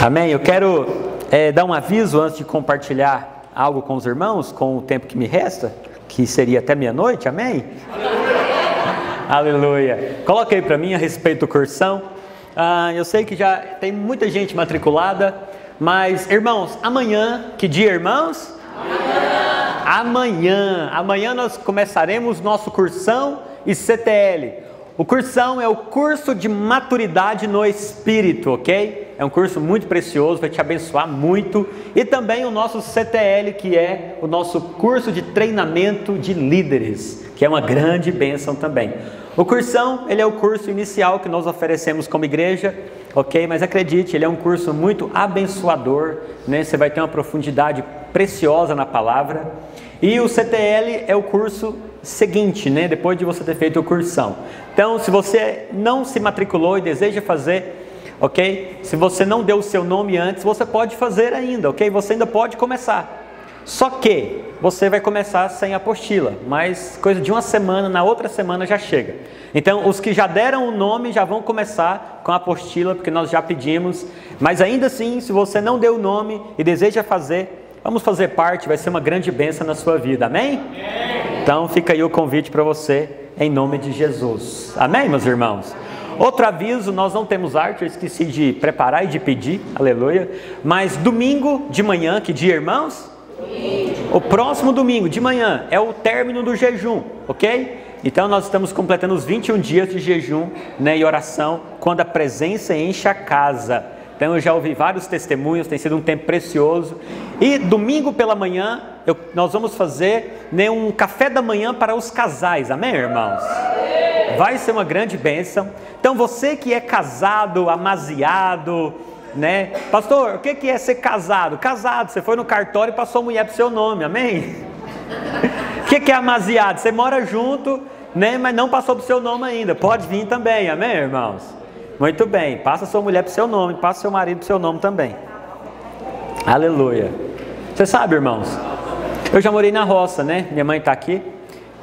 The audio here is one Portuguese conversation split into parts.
Amém? Eu quero dar um aviso antes de compartilhar algo com os irmãos, com o tempo que me resta, que seria até meia-noite, amém? Aleluia. Coloca aí para mim a respeito do cursão. Eu sei que já tem muita gente matriculada, mas irmãos, amanhã, que dia, irmãos? Amanhã nós começaremos nosso cursão e CTL. O cursão é o curso de maturidade no Espírito, ok? É um curso muito precioso, vai te abençoar muito. E também o nosso CTL, que é o nosso curso de treinamento de líderes, que é uma grande bênção também. O cursão, ele é o curso inicial que nós oferecemos como igreja, ok? Mas acredite, ele é um curso muito abençoador, né? Você vai ter uma profundidade preciosa na palavra. E o CTL é o curso seguinte, né? Depois de você ter feito o cursão. Então, se você não se matriculou e deseja fazer, ok? Se você não deu o seu nome antes, você pode fazer ainda, ok? Você ainda pode começar. Só que você vai começar sem apostila, mas coisa de uma semana, na outra semana já chega. Então, os que já deram o nome já vão começar com a apostila, porque nós já pedimos. Mas ainda assim, se você não deu o nome e deseja fazer, vamos fazer parte, vai ser uma grande bênção na sua vida, amém? Então fica aí o convite para você, em nome de Jesus, amém, meus irmãos? Outro aviso, nós não temos arte, eu esqueci de preparar e de pedir, aleluia. Mas domingo de manhã, que dia, irmãos? O próximo domingo de manhã é o término do jejum, ok? Então nós estamos completando os 21 dias de jejum, né, e oração, quando a presença enche a casa. Então eu já ouvi vários testemunhos, tem sido um tempo precioso. E domingo pela manhã, nós vamos fazer, né, um café da manhã para os casais, amém, irmãos? Vai ser uma grande bênção. Então você que é casado, amaziado, né? Pastor, o que é ser casado? Casado, você foi no cartório e passou a mulher para o seu nome, amém? O que é amaziado? Você mora junto, né, mas não passou para o seu nome ainda, pode vir também, amém, irmãos? Muito bem, passa sua mulher para o seu nome, passa seu marido para o seu nome também. Aleluia. Você sabe, irmãos, eu já morei na roça, né? Minha mãe está aqui.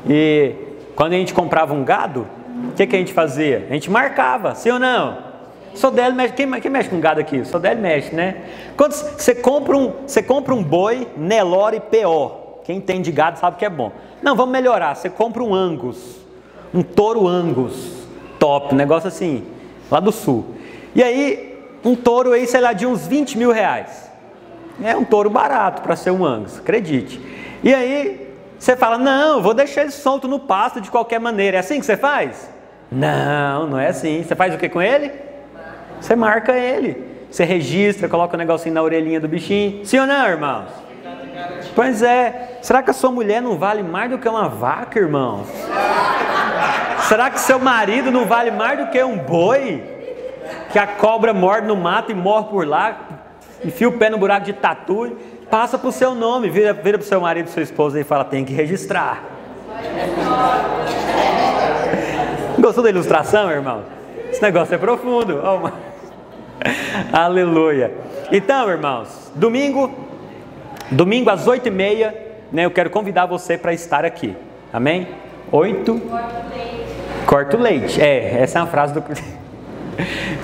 E quando a gente comprava um gado, o que a gente fazia? A gente marcava, sim ou não? Sodeli mexe, quem mexe com gado aqui? Sodeli mexe, né? Quando você compra um boi, Nelore PO. Quem tem de gado sabe que é bom. Não, vamos melhorar. Você compra um Angus, um touro Angus, top, um negócio assim, lá do sul. E aí, um touro aí, sei lá, de uns 20 mil reais. É um touro barato para ser um Angus, acredite. E aí, você fala, não, vou deixar ele solto no pasto de qualquer maneira. É assim que você faz? Não, não é assim. Você faz o que com ele? Você marca ele. Você registra, coloca um negocinho na orelhinha do bichinho. Sim ou não, irmãos? Pois é. Será que a sua mulher não vale mais do que uma vaca, irmãos? Será que seu marido não vale mais do que um boi? Que a cobra morde no mato e morre por lá, enfia o pé no buraco de tatu, passa para o seu nome, vira para o seu marido, sua esposa e fala, tem que registrar. Gostou da ilustração, irmão? Esse negócio é profundo. Oh, aleluia. Então, irmãos, domingo às 8h30, né, eu quero convidar você para estar aqui. Amém? 8. Corta o leite. Essa é uma frase do...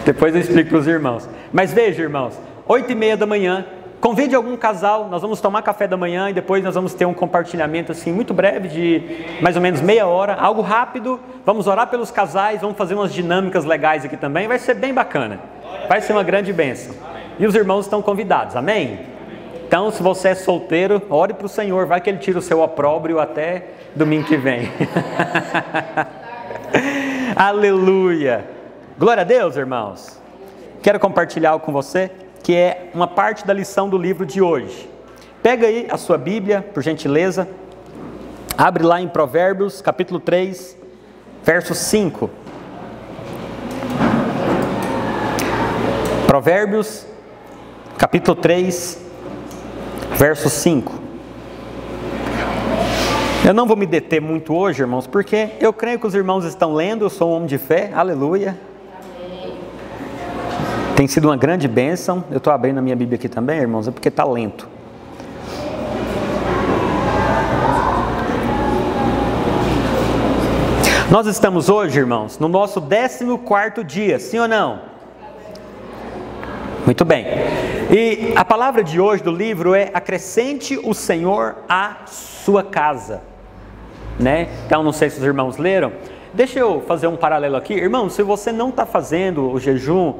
Depois eu explico para os irmãos. Mas veja, irmãos, 8h30 da manhã, convide algum casal, nós vamos tomar café da manhã e depois nós vamos ter um compartilhamento assim muito breve de mais ou menos meia hora, algo rápido. Vamos orar pelos casais, vamos fazer umas dinâmicas legais aqui também, vai ser bem bacana, vai ser uma grande bênção. E os irmãos estão convidados, amém? Então, se você é solteiro, ore para o Senhor, vai que Ele tira o seu opróbrio até domingo que vem. Aleluia! Glória a Deus, irmãos! Quero compartilhar algo com você, que é uma parte da lição do livro de hoje. Pega aí a sua Bíblia, por gentileza. Abre lá em Provérbios, capítulo 3, verso 5. Provérbios, capítulo 3, verso 5. Eu não vou me deter muito hoje, irmãos, porque eu creio que os irmãos estão lendo, eu sou um homem de fé, aleluia. Tem sido uma grande bênção. Eu estou abrindo a minha Bíblia aqui também, irmãos, é porque está lento. Nós estamos hoje, irmãos, no nosso 14º dia, sim ou não? Muito bem. E a palavra de hoje do livro é: acrescente o Senhor à sua casa, né? Então, não sei se os irmãos leram. Deixa eu fazer um paralelo aqui. Irmão, se você não está fazendo o jejum,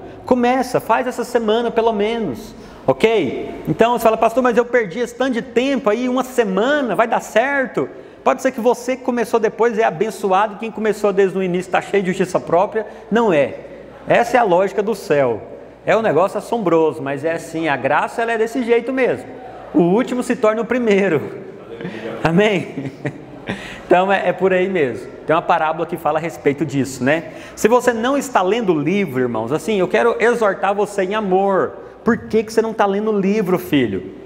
faz essa semana pelo menos, ok? Então você fala: pastor, mas eu perdi esse tanto de tempo aí, uma semana, vai dar certo? Pode ser que você que começou depois é abençoado, quem começou desde o início está cheio de justiça própria. Não é. Essa é a lógica do céu. É um negócio assombroso, mas é assim, a graça ela é desse jeito mesmo. O último se torna o primeiro. Amém? Então é por aí mesmo. Tem uma parábola que fala a respeito disso, né? Se você não está lendo o livro, irmãos, assim, eu quero exortar você em amor. Por que você não está lendo o livro, filho?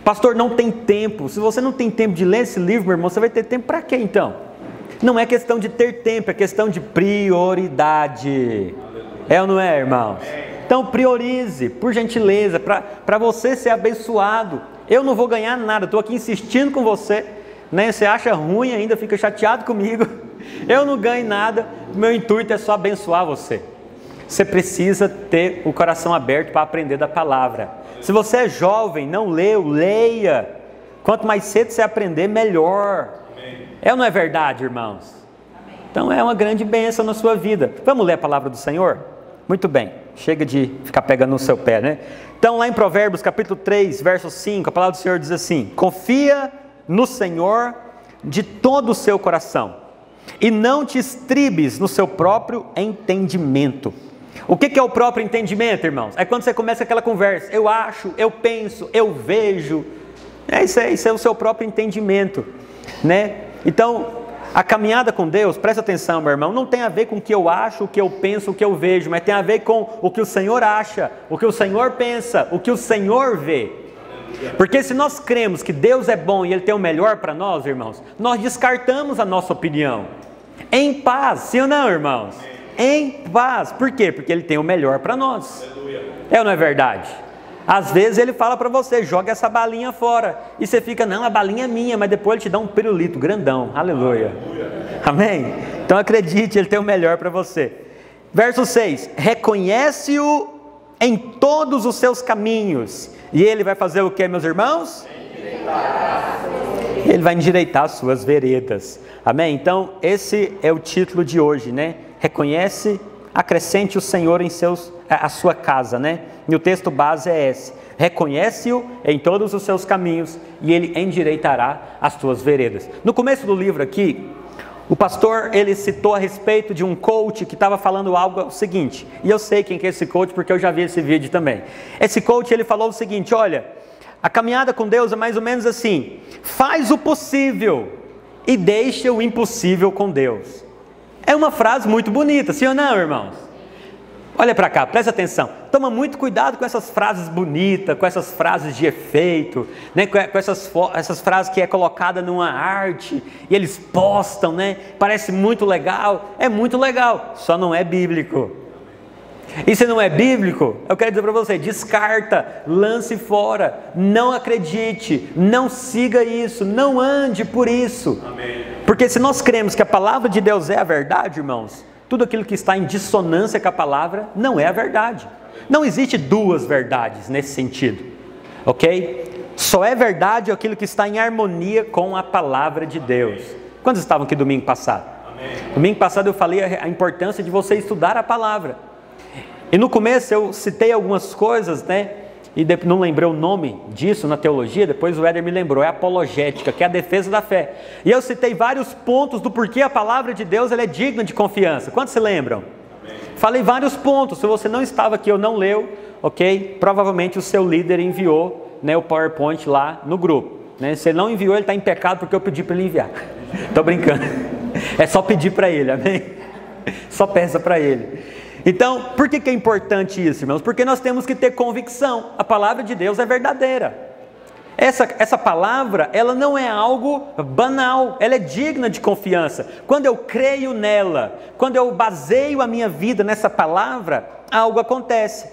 Pastor, não tem tempo. Se você não tem tempo de ler esse livro, meu irmão, você vai ter tempo para quê então? Não é questão de ter tempo, é questão de prioridade. É ou não é, irmãos? Então priorize, por gentileza, para você ser abençoado. Eu não vou ganhar nada, estou aqui insistindo com você, né? Você acha ruim ainda, fica chateado comigo. Eu não ganho nada, o meu intuito é só abençoar você. Você precisa ter o coração aberto para aprender da palavra. Se você é jovem, não leu, leia. Quanto mais cedo você aprender, melhor. É ou não é verdade, irmãos? Então é uma grande bênção na sua vida. Vamos ler a palavra do Senhor? Muito bem, chega de ficar pegando no seu pé, né? Então lá em Provérbios capítulo 3, verso 5, a palavra do Senhor diz assim: confia no Senhor de todo o seu coração e não te estribes no seu próprio entendimento. O que é o próprio entendimento, irmãos? É quando você começa aquela conversa: eu acho, eu penso, eu vejo. Isso é o seu próprio entendimento, né? Então, a caminhada com Deus, presta atenção, meu irmão, não tem a ver com o que eu acho, o que eu penso, o que eu vejo, mas tem a ver com o que o Senhor acha, o que o Senhor pensa, o que o Senhor vê. Porque se nós cremos que Deus é bom e Ele tem o melhor para nós, irmãos, nós descartamos a nossa opinião. Em paz, sim ou não, irmãos? Em paz. Por quê? Porque Ele tem o melhor para nós. É ou não é verdade? Às vezes Ele fala para você: joga essa balinha fora. E você fica: não, a balinha é minha. Mas depois Ele te dá um pirulito grandão. Aleluia. Amém? Então acredite, Ele tem o melhor para você. Verso 6: reconhece-o em todos os seus caminhos. E Ele vai fazer o que, meus irmãos? Ele vai endireitar as suas veredas. Amém? Então esse é o título de hoje, né? Reconhece, acrescente o Senhor em a sua casa, né? E o texto base é esse: reconhece-o em todos os seus caminhos e Ele endireitará as tuas veredas. No começo do livro aqui, o pastor, ele citou a respeito de um coach que estava falando algo seguinte, e eu sei quem que é esse coach porque eu já vi esse vídeo também. Esse coach, ele falou o seguinte: olha, a caminhada com Deus é mais ou menos assim: faz o possível e deixa o impossível com Deus. É uma frase muito bonita, sim ou não, irmãos? Olha para cá, presta atenção. Toma muito cuidado com essas frases bonitas, com essas frases de efeito, né? Com essas frases que é colocada numa arte e eles postam, né? Parece muito legal, é muito legal, só não é bíblico. E se não é bíblico, eu quero dizer para você: descarta, lance fora, não acredite, não siga isso, não ande por isso. Amém. Porque se nós cremos que a palavra de Deus é a verdade, irmãos, tudo aquilo que está em dissonância com a palavra não é a verdade. Não existe duas verdades nesse sentido, ok? Só é verdade aquilo que está em harmonia com a palavra de Deus. Quantos estavam aqui domingo passado? Amém. Domingo passado eu falei a importância de você estudar a palavra. E no começo eu citei algumas coisas, né? E não lembrei o nome disso na teologia, depois o Éder me lembrou, é apologética, que é a defesa da fé. E eu citei vários pontos do porquê a palavra de Deus ela é digna de confiança. Quantos se lembram? Amém. Falei vários pontos. Se você não estava aqui ou não leu, ok? Provavelmente o seu líder enviou, né, o PowerPoint lá no grupo, né? Se ele não enviou, ele está em pecado porque eu pedi para ele enviar. Estou brincando. É só pedir para ele, amém? Só peça para ele. Então, por que é importante isso, irmãos? Porque nós temos que ter convicção. A palavra de Deus é verdadeira. Essa palavra, ela não é algo banal, ela é digna de confiança. Quando eu creio nela, quando eu baseio a minha vida nessa palavra, algo acontece.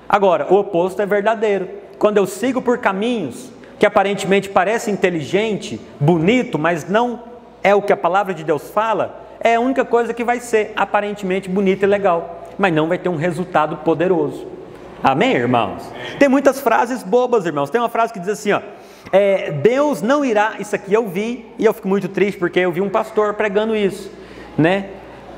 Agora, o oposto é verdadeiro. Quando eu sigo por caminhos que aparentemente parecem inteligente, bonito, mas não é o que a palavra de Deus fala, é a única coisa que vai ser aparentemente bonita e legal, mas não vai ter um resultado poderoso. Amém, irmãos? Tem muitas frases bobas, irmãos. Tem uma frase que diz assim, ó, Deus não irá, isso aqui eu vi, e eu fico muito triste porque eu vi um pastor pregando isso, né?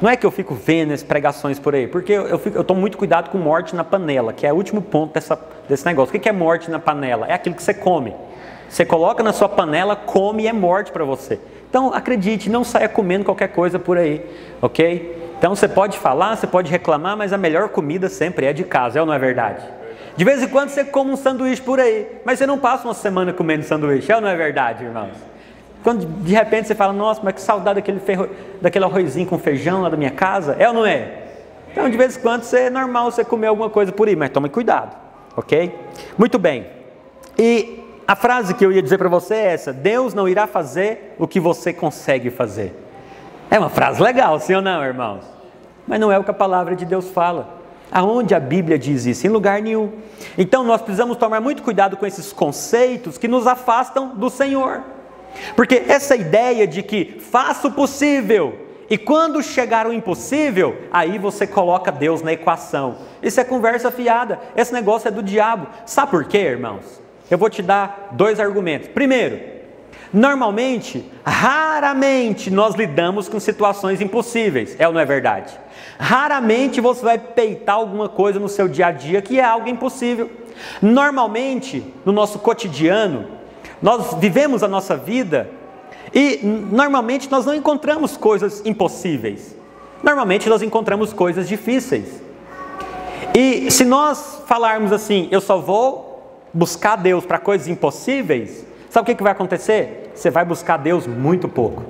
Não é que eu fico vendo as pregações por aí, porque eu tomo muito cuidado com morte na panela, que é o último ponto desse negócio. O que é morte na panela? É aquilo que você come. Você coloca na sua panela, come e é morte para você. Então, acredite, não saia comendo qualquer coisa por aí, ok? Então, você pode falar, você pode reclamar, mas a melhor comida sempre é de casa, é ou não é verdade? De vez em quando você come um sanduíche por aí, mas você não passa uma semana comendo sanduíche, é ou não é verdade, irmãos? Quando de repente você fala, nossa, mas que saudade daquele arrozinho com feijão lá da minha casa, é ou não é? Então, de vez em quando é normal você comer alguma coisa por aí, mas tome cuidado, ok? Muito bem. E a frase que eu ia dizer para você é essa: Deus não irá fazer o que você consegue fazer. É uma frase legal, sim ou não, irmãos? Mas não é o que a palavra de Deus fala. Aonde a Bíblia diz isso? Em lugar nenhum. Então nós precisamos tomar muito cuidado com esses conceitos que nos afastam do Senhor. Porque essa ideia de que faça o possível e quando chegar o impossível, aí você coloca Deus na equação. Isso é conversa fiada. Esse negócio é do diabo. Sabe por quê, irmãos? Eu vou te dar 2 argumentos. Primeiro, normalmente, raramente nós lidamos com situações impossíveis. É ou não é verdade? Raramente você vai peitar alguma coisa no seu dia a dia que é algo impossível. Normalmente, no nosso cotidiano, nós vivemos a nossa vida e normalmente nós não encontramos coisas impossíveis. Normalmente nós encontramos coisas difíceis. E se nós falarmos assim, eu só vou buscar Deus para coisas impossíveis, sabe o que vai acontecer? Você vai buscar Deus muito pouco.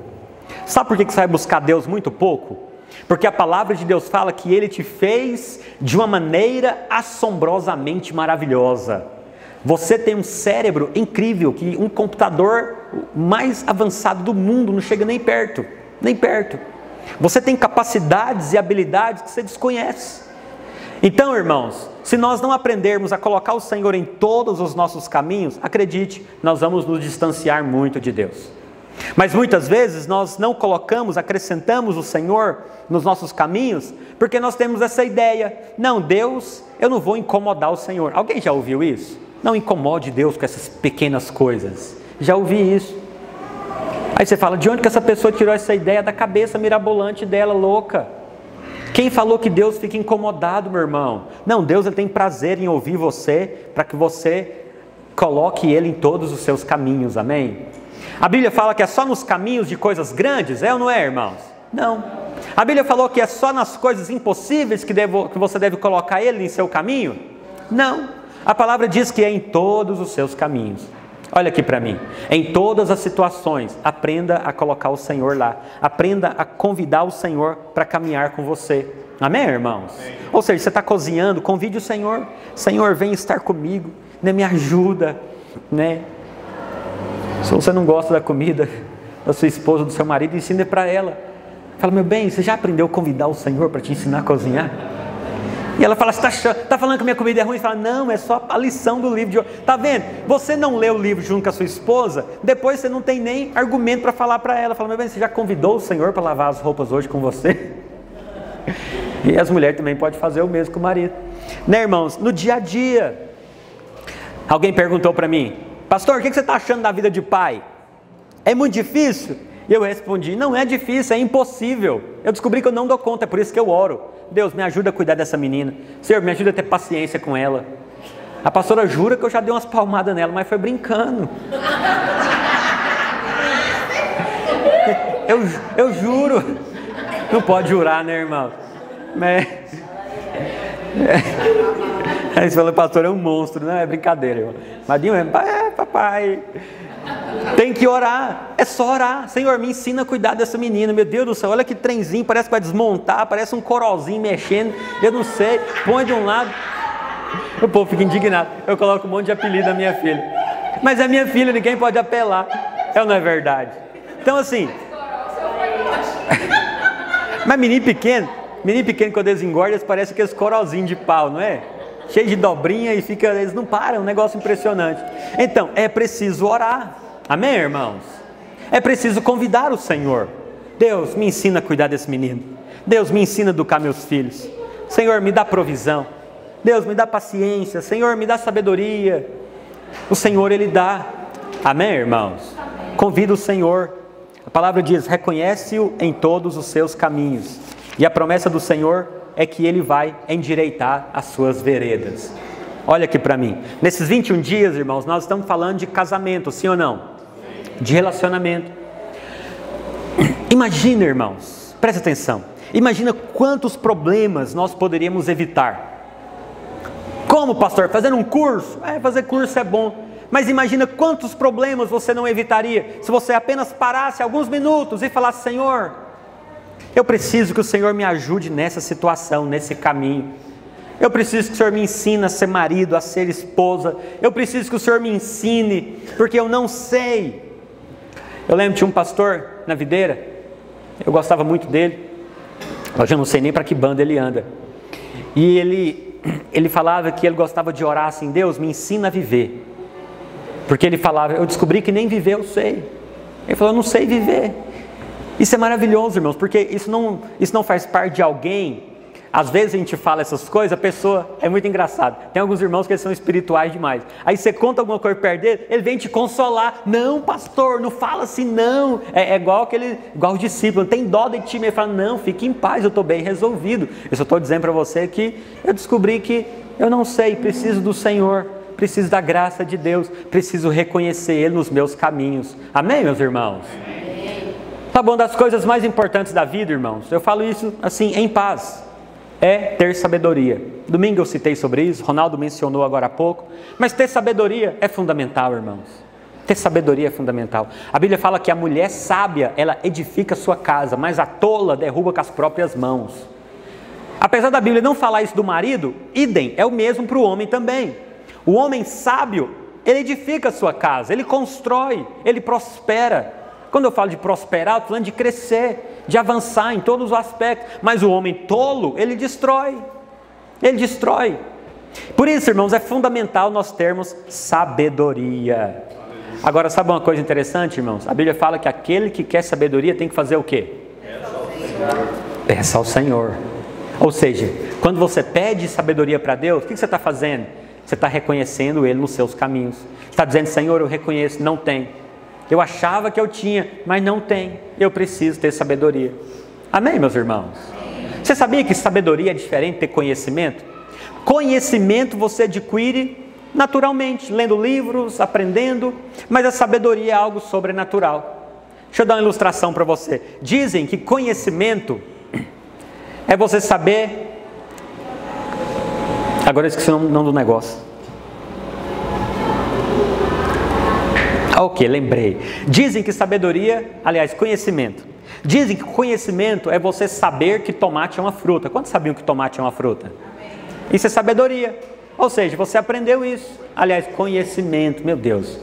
Sabe por que você vai buscar Deus muito pouco? Porque a palavra de Deus fala que Ele te fez de uma maneira assombrosamente maravilhosa. Você tem um cérebro incrível, que um computador mais avançado do mundo não chega nem perto, nem perto. Você tem capacidades e habilidades que você desconhece. Então, irmãos, se nós não aprendermos a colocar o Senhor em todos os nossos caminhos, acredite, nós vamos nos distanciar muito de Deus. Mas muitas vezes nós não colocamos, acrescentamos o Senhor nos nossos caminhos, porque nós temos essa ideia, não, Deus, eu não vou incomodar o Senhor. Alguém já ouviu isso? Não incomode Deus com essas pequenas coisas. Já ouvi isso. Aí você fala, de onde que essa pessoa tirou essa ideia da cabeça mirabolante dela, louca? Quem falou que Deus fica incomodado, meu irmão? Não, Deus ele tem prazer em ouvir você, para que você coloque Ele em todos os seus caminhos, amém? A Bíblia fala que é só nos caminhos de coisas grandes, é ou não é, irmãos? Não. A Bíblia falou que é só nas coisas impossíveis que você deve colocar Ele em seu caminho? Não. A palavra diz que é em todos os seus caminhos. Olha aqui para mim. Em todas as situações, aprenda a colocar o Senhor lá. Aprenda a convidar o Senhor para caminhar com você. Amém, irmãos? Amém. Ou seja, você está cozinhando, convide o Senhor. Senhor, vem estar comigo, né? Me ajuda, né? Se você não gosta da comida da sua esposa, do seu marido, ensine para ela. Fala, meu bem, você já aprendeu a convidar o Senhor para te ensinar a cozinhar? E ela fala, você está falando que minha comida é ruim? Fala, não, é só a lição do livro de hoje. Está vendo? Você não lê o livro junto com a sua esposa, depois você não tem nem argumento para falar para ela. Fala, meu bem, você já convidou o Senhor para lavar as roupas hoje com você? E as mulheres também podem fazer o mesmo com o marido. Né, irmãos? No dia a dia. Alguém perguntou para mim, pastor, o que você está achando da vida de pai? É muito difícil? E eu respondi, não é difícil, é impossível. Eu descobri que eu não dou conta, é por isso que eu oro. Deus, me ajuda a cuidar dessa menina. Senhor, me ajuda a ter paciência com ela. A pastora jura que eu já dei umas palmadas nela, mas foi brincando. Eu juro. Não pode jurar, né, irmão? Aí você fala, pastor é um monstro. Não, é brincadeira, irmão. Madinho é, papai. Tem que orar, é só orar. Senhor, me ensina a cuidar dessa menina. Meu Deus do céu, olha que trenzinho, parece que vai desmontar, parece um corozinho mexendo. Eu não sei, põe de um lado. O povo fica indignado. Eu coloco um monte de apelido na minha filha. Mas é minha filha, ninguém pode apelar. É ou não é verdade? Então assim. Mas menino pequeno quando eles engordam, eles parecem aqueles corozinhos de pau, não é? Cheio de dobrinha e eles não param, é um negócio impressionante. Então, é preciso orar. Amém, irmãos? É preciso convidar o Senhor. Deus, me ensina a cuidar desse menino. Deus, me ensina a educar meus filhos. Senhor, me dá provisão. Deus, me dá paciência. Senhor, me dá sabedoria. O Senhor, Ele dá. Amém, irmãos? Convida o Senhor. A palavra diz, reconhece-o em todos os seus caminhos. E a promessa do Senhor é que Ele vai endireitar as suas veredas. Olha aqui para mim. Nesses 21 dias, irmãos, nós estamos falando de casamento, sim ou não? De relacionamento. Imagina, irmãos, presta atenção. Imagina quantos problemas nós poderíamos evitar. Como, pastor? Fazendo um curso? Fazer curso é bom. Mas imagina quantos problemas você não evitaria se você apenas parasse alguns minutos e falasse, Senhor, eu preciso que o Senhor me ajude nessa situação, nesse caminho. Eu preciso que o Senhor me ensine a ser marido, a ser esposa. Eu preciso que o Senhor me ensine, porque eu não sei. Eu lembro de um pastor na Videira, eu gostava muito dele. Hoje eu não sei nem para que banda ele anda. E ele falava que ele gostava de orar assim, Deus, me ensina a viver. Porque ele falava, eu descobri que nem viver eu sei. Ele falou, eu não sei viver. Isso é maravilhoso, irmãos, porque isso não faz parte de alguém. Às vezes a gente fala essas coisas, a pessoa, é muito engraçado. Tem alguns irmãos que eles são espirituais demais. Aí você conta alguma coisa perto dele, ele vem te consolar. Não, pastor, não fala assim não. É igual o discípulo, não tem dó de ti. Ele fala, não, fique em paz, eu estou bem resolvido. Eu só estou dizendo para você que eu descobri que eu não sei, preciso do Senhor. Preciso da graça de Deus, preciso reconhecer Ele nos meus caminhos. Amém, meus irmãos? Amém. Tá bom, das coisas mais importantes da vida, irmãos, eu falo isso assim, em paz, é ter sabedoria. Domingo eu citei sobre isso, Ronaldo mencionou agora há pouco, mas ter sabedoria é fundamental, irmãos. Ter sabedoria é fundamental. A Bíblia fala que a mulher sábia, ela edifica a sua casa, mas a tola derruba com as próprias mãos. Apesar da Bíblia não falar isso do marido, idem, é o mesmo para o homem também. O homem sábio, ele edifica a sua casa, ele constrói, ele prospera. Quando eu falo de prosperar, eu estou falando de crescer, de avançar em todos os aspectos. Mas o homem tolo, ele destrói. Ele destrói. Por isso, irmãos, é fundamental nós termos sabedoria. Agora, sabe uma coisa interessante, irmãos? A Bíblia fala que aquele que quer sabedoria tem que fazer o quê? Peça ao Senhor. Ou seja, quando você pede sabedoria para Deus, o que você está fazendo? Você está reconhecendo Ele nos seus caminhos. Você está dizendo, Senhor, eu reconheço, não tem. Eu achava que eu tinha, mas não tem. Eu preciso ter sabedoria. Amém, meus irmãos? Você sabia que sabedoria é diferente de ter conhecimento? Conhecimento você adquire naturalmente, lendo livros, aprendendo, mas a sabedoria é algo sobrenatural. Deixa eu dar uma ilustração para você. Dizem que conhecimento é você saber... Agora eu esqueci o nome do negócio. Ok, lembrei. Dizem que sabedoria, aliás, conhecimento. Dizem que conhecimento é você saber que tomate é uma fruta. Quantos sabiam que tomate é uma fruta? Isso é sabedoria. Ou seja, você aprendeu isso. Aliás, conhecimento, meu Deus.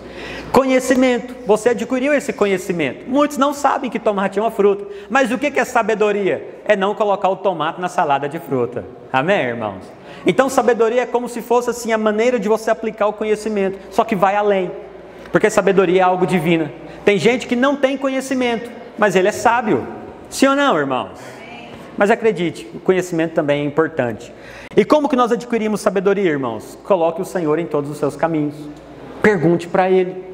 Conhecimento, você adquiriu esse conhecimento. Muitos não sabem que tomate é uma fruta. Mas o que é sabedoria? É não colocar o tomate na salada de fruta. Amém, irmãos? Então sabedoria é como se fosse assim a maneira de você aplicar o conhecimento, só que vai além, porque sabedoria é algo divino. Tem gente que não tem conhecimento, mas ele é sábio, sim ou não, irmãos? Mas acredite, o conhecimento também é importante. E como que nós adquirimos sabedoria, irmãos? Coloque o Senhor em todos os seus caminhos, pergunte para Ele,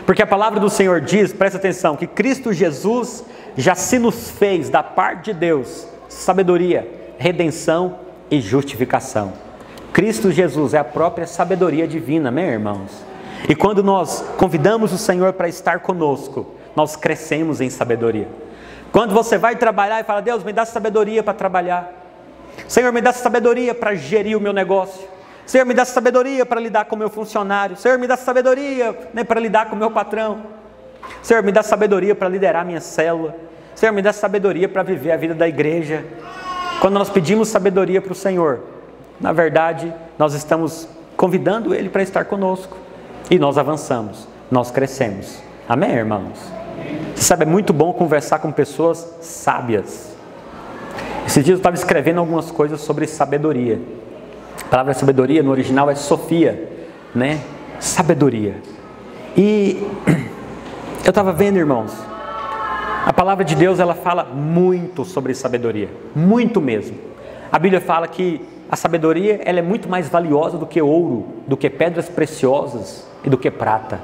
porque a palavra do Senhor diz, presta atenção, que Cristo Jesus já se nos fez da parte de Deus sabedoria, redenção e justificação. Cristo Jesus é a própria sabedoria divina, amém, irmãos? E quando nós convidamos o Senhor para estar conosco, nós crescemos em sabedoria. Quando você vai trabalhar e fala, Deus, me dá sabedoria para trabalhar. Senhor, me dá sabedoria para gerir o meu negócio. Senhor, me dá sabedoria para lidar com o meu funcionário. Senhor, me dá sabedoria, né, para lidar com o meu patrão. Senhor, me dá sabedoria para liderar a minha célula. Senhor, me dá sabedoria para viver a vida da igreja. Quando nós pedimos sabedoria para o Senhor, na verdade, nós estamos convidando Ele para estar conosco. E nós avançamos, nós crescemos. Amém, irmãos? Você sabe, é muito bom conversar com pessoas sábias. Esses dias eu estava escrevendo algumas coisas sobre sabedoria. A palavra sabedoria no original é Sofia, né? Sabedoria. E eu estava vendo, irmãos, a palavra de Deus, ela fala muito sobre sabedoria, muito mesmo. A Bíblia fala que a sabedoria ela é muito mais valiosa do que ouro, do que pedras preciosas e do que prata.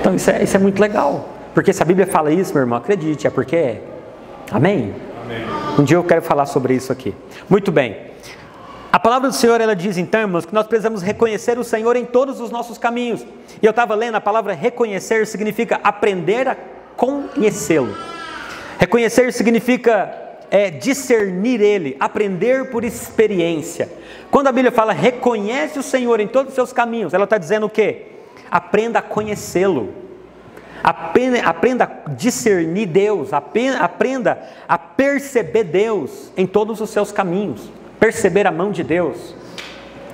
Então isso é muito legal. Porque se a Bíblia fala isso, meu irmão, acredite, é porque é. Amém? Amém. Um dia eu quero falar sobre isso aqui. Muito bem. A palavra do Senhor, ela diz então, irmãos, que nós precisamos reconhecer o Senhor em todos os nossos caminhos. E eu estava lendo, a palavra reconhecer significa aprender a conhecê-lo. Reconhecer significa discernir Ele, aprender por experiência. Quando a Bíblia fala reconhece o Senhor em todos os seus caminhos, ela está dizendo o quê? Aprenda a conhecê-lo. Aprenda a discernir Deus, aprenda a perceber Deus em todos os seus caminhos, perceber a mão de Deus,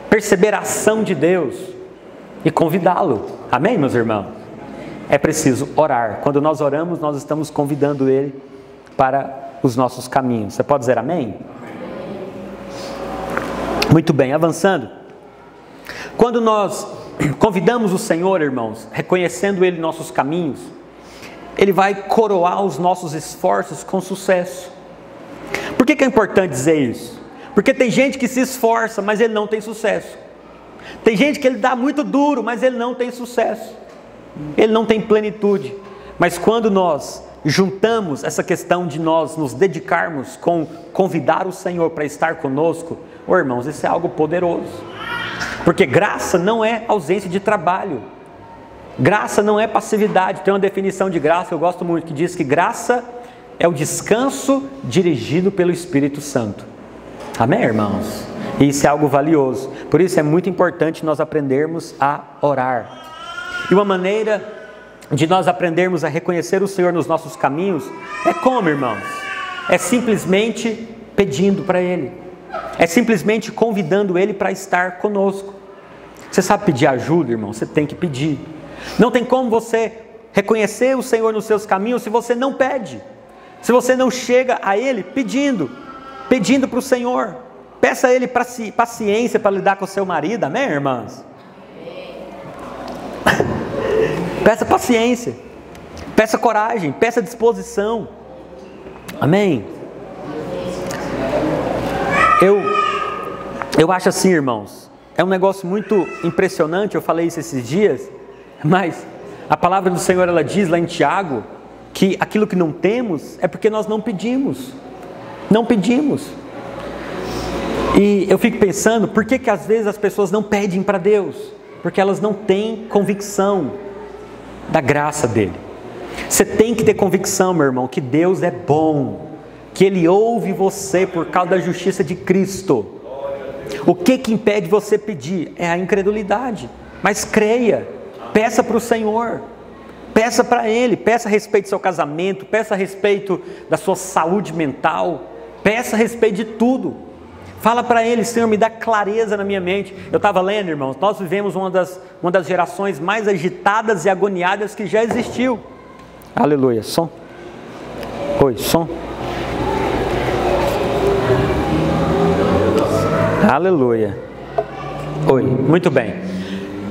perceber a ação de Deus e convidá-lo. Amém, meus irmãos? É preciso orar. Quando nós oramos, nós estamos convidando Ele para os nossos caminhos. Você pode dizer amém? Muito bem, avançando. Quando nós convidamos o Senhor, irmãos, reconhecendo Ele em nossos caminhos, Ele vai coroar os nossos esforços com sucesso. Por que é importante dizer isso? Porque tem gente que se esforça, mas ele não tem sucesso. Tem gente que ele dá muito duro, mas ele não tem sucesso. Ele não tem plenitude. Mas quando nós juntamos essa questão de nós nos dedicarmos com convidar o Senhor para estar conosco, irmãos, isso é algo poderoso. Porque graça não é ausência de trabalho. Graça não é passividade. Tem uma definição de graça que eu gosto muito, que diz que graça é o descanso dirigido pelo Espírito Santo. Amém, irmãos? E isso é algo valioso. Por isso é muito importante nós aprendermos a orar. E uma maneira de nós aprendermos a reconhecer o Senhor nos nossos caminhos é como, irmãos? É simplesmente pedindo para Ele. É simplesmente convidando Ele para estar conosco. Você sabe pedir ajuda, irmão? Você tem que pedir. Não tem como você reconhecer o Senhor nos seus caminhos se você não pede. Se você não chega a Ele pedindo para o Senhor. Peça a Ele paciência para lidar com o seu marido. Amém, irmãs? Peça paciência. Peça coragem. Peça disposição. Amém? Eu acho assim, irmãos, é um negócio muito impressionante, eu falei isso esses dias, mas a palavra do Senhor, ela diz lá em Tiago, que aquilo que não temos é porque nós não pedimos. Não pedimos. E eu fico pensando, por que às vezes as pessoas não pedem para Deus? Porque elas não têm convicção da graça dEle. Você tem que ter convicção, meu irmão, que Deus é bom, que Ele ouve você por causa da justiça de Cristo. O que impede você pedir? É a incredulidade. Mas creia, peça para o Senhor, peça para Ele, peça a respeito do seu casamento, peça a respeito da sua saúde mental, peça a respeito de tudo. Fala para Ele, Senhor, me dá clareza na minha mente. Eu estava lendo, irmãos, nós vivemos uma das gerações mais agitadas e agoniadas que já existiu. Aleluia, som. Oi, som. Aleluia. Oi, muito bem.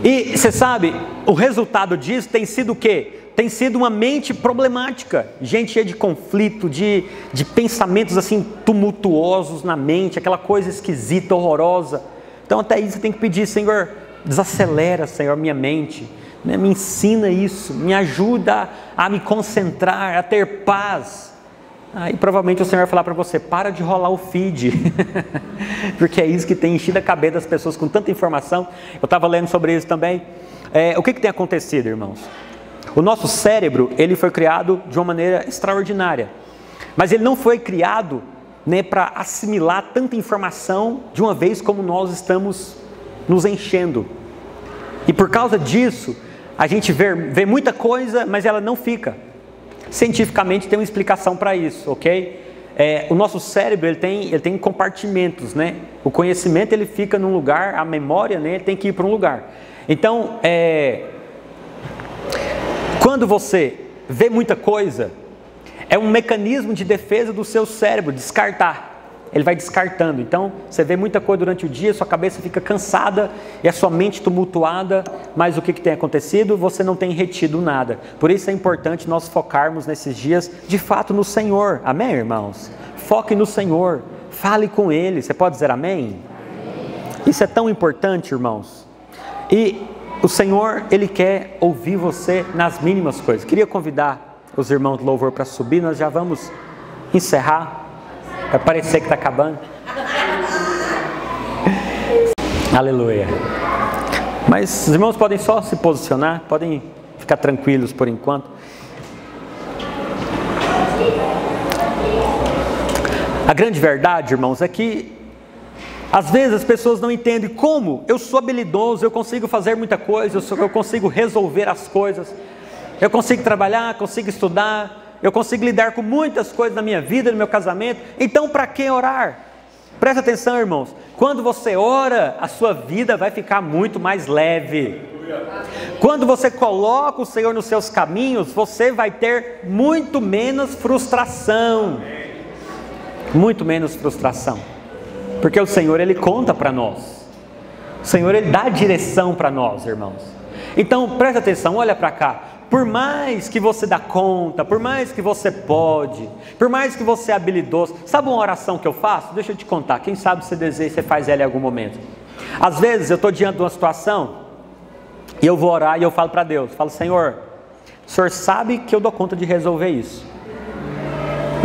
E você sabe, o resultado disso tem sido o quê? Tem sido uma mente problemática, gente cheia de conflito, de pensamentos assim tumultuosos na mente, aquela coisa esquisita, horrorosa. Então até isso você tem que pedir, Senhor, desacelera, Senhor, minha mente, né? Me ensina isso, me ajuda a me concentrar, a ter paz. Aí provavelmente o Senhor vai falar para você, para de rolar o feed, porque é isso que tem enchido a cabeça das pessoas com tanta informação. Eu estava lendo sobre isso também. O que tem acontecido, irmãos? O nosso cérebro, ele foi criado de uma maneira extraordinária, mas ele não foi criado, né, para assimilar tanta informação de uma vez como nós estamos nos enchendo. E por causa disso, a gente vê muita coisa, mas ela não fica. Cientificamente tem uma explicação para isso, ok? O nosso cérebro, ele tem compartimentos, né? O conhecimento, ele fica num lugar, a memória, né, ele tem que ir para um lugar. Então, quando você vê muita coisa, é um mecanismo de defesa do seu cérebro, descartar. Ele vai descartando. Então, você vê muita coisa durante o dia, sua cabeça fica cansada e a sua mente tumultuada, mas o que tem acontecido? Você não tem retido nada. Por isso é importante nós focarmos nesses dias, de fato, no Senhor. Amém, irmãos? Foque no Senhor. Fale com Ele. Você pode dizer amém? Isso é tão importante, irmãos. E o Senhor, Ele quer ouvir você nas mínimas coisas. Queria convidar os irmãos do louvor para subir. Nós já vamos encerrar. Vai parecer que está acabando. Aleluia. Mas os irmãos podem só se posicionar, podem ficar tranquilos por enquanto. A grande verdade, irmãos, é que às vezes as pessoas não entendem como eu sou habilidoso, eu consigo fazer muita coisa, eu consigo resolver as coisas, eu consigo trabalhar, consigo estudar, eu consigo lidar com muitas coisas na minha vida, no meu casamento. Então para que orar? Presta atenção, irmãos, quando você ora, a sua vida vai ficar muito mais leve. Quando você coloca o Senhor nos seus caminhos, você vai ter muito menos frustração. Muito menos frustração. Porque o Senhor, Ele conta para nós. O Senhor, Ele dá direção para nós, irmãos. Então, presta atenção, olha para cá. Por mais que você dá conta, por mais que você pode, por mais que você é habilidoso. Sabe uma oração que eu faço? Deixa eu te contar. Quem sabe você deseja, você faz ela em algum momento. Às vezes, eu estou diante de uma situação e eu vou orar e eu falo para Deus. Falo, Senhor, o Senhor sabe que eu dou conta de resolver isso.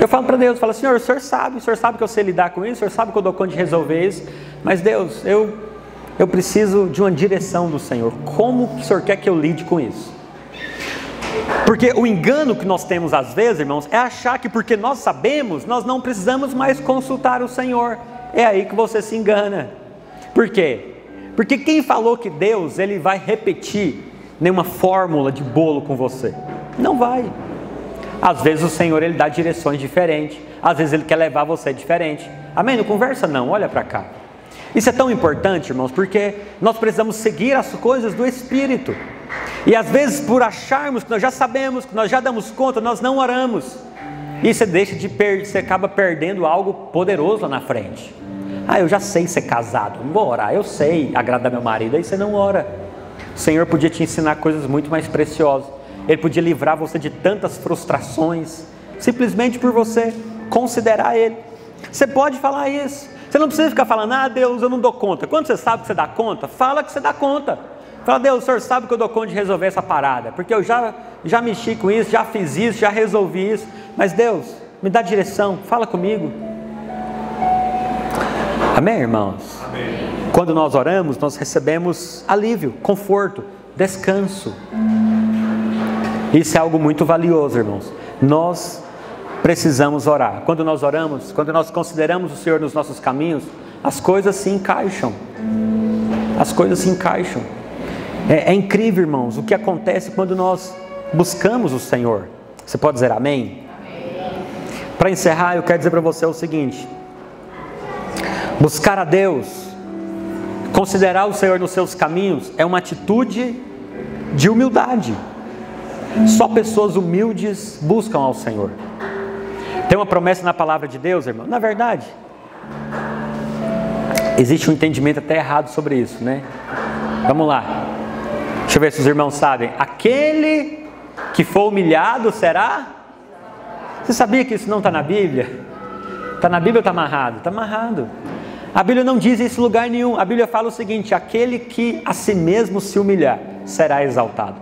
Eu falo para Deus, falo, Senhor, o Senhor sabe que eu sei lidar com isso, o Senhor sabe que eu dou conta de resolver isso, mas Deus, eu preciso de uma direção do Senhor. Como que o Senhor quer que eu lide com isso? Porque o engano que nós temos às vezes, irmãos, é achar que porque nós sabemos, nós não precisamos mais consultar o Senhor. É aí que você se engana. Por quê? Porque quem falou que Deus, Ele vai repetir nenhuma fórmula de bolo com você? Não vai. Às vezes o Senhor, Ele dá direções diferentes. Às vezes Ele quer levar você diferente. Amém? Não conversa não, olha para cá. Isso é tão importante, irmãos, porque nós precisamos seguir as coisas do Espírito. E às vezes por acharmos que nós já sabemos, que nós já damos conta, nós não oramos. E você acaba perdendo algo poderoso lá na frente. Ah, eu já sei ser casado, não vou orar. Eu sei agradar meu marido, aí você não ora. O Senhor podia te ensinar coisas muito mais preciosas. Ele podia livrar você de tantas frustrações, simplesmente por você considerar Ele. Você pode falar isso. Você não precisa ficar falando, ah Deus, eu não dou conta. Quando você sabe que você dá conta, fala que você dá conta. Fala, Deus, o Senhor sabe que eu dou conta de resolver essa parada, porque eu já mexi com isso, já fiz isso, já resolvi isso. Mas Deus, me dá direção, fala comigo. Amém, irmãos? Amém. Quando nós oramos, nós recebemos alívio, conforto, descanso. Isso é algo muito valioso, irmãos. Nós precisamos orar. Quando nós oramos, quando nós consideramos o Senhor nos nossos caminhos, as coisas se encaixam. As coisas se encaixam. É incrível, irmãos, o que acontece quando nós buscamos o Senhor. Você pode dizer amém? Para encerrar, eu quero dizer para você o seguinte: buscar a Deus, considerar o Senhor nos seus caminhos, é uma atitude de humildade. Só pessoas humildes buscam ao Senhor. Tem uma promessa na palavra de Deus, irmão? Na verdade, existe um entendimento até errado sobre isso, né? Vamos lá. Deixa eu ver se os irmãos sabem. Aquele que for humilhado será... Você sabia que isso não está na Bíblia? Está na Bíblia ou está amarrado? Está amarrado. A Bíblia não diz isso em lugar nenhum. A Bíblia fala o seguinte: aquele que a si mesmo se humilhar será exaltado.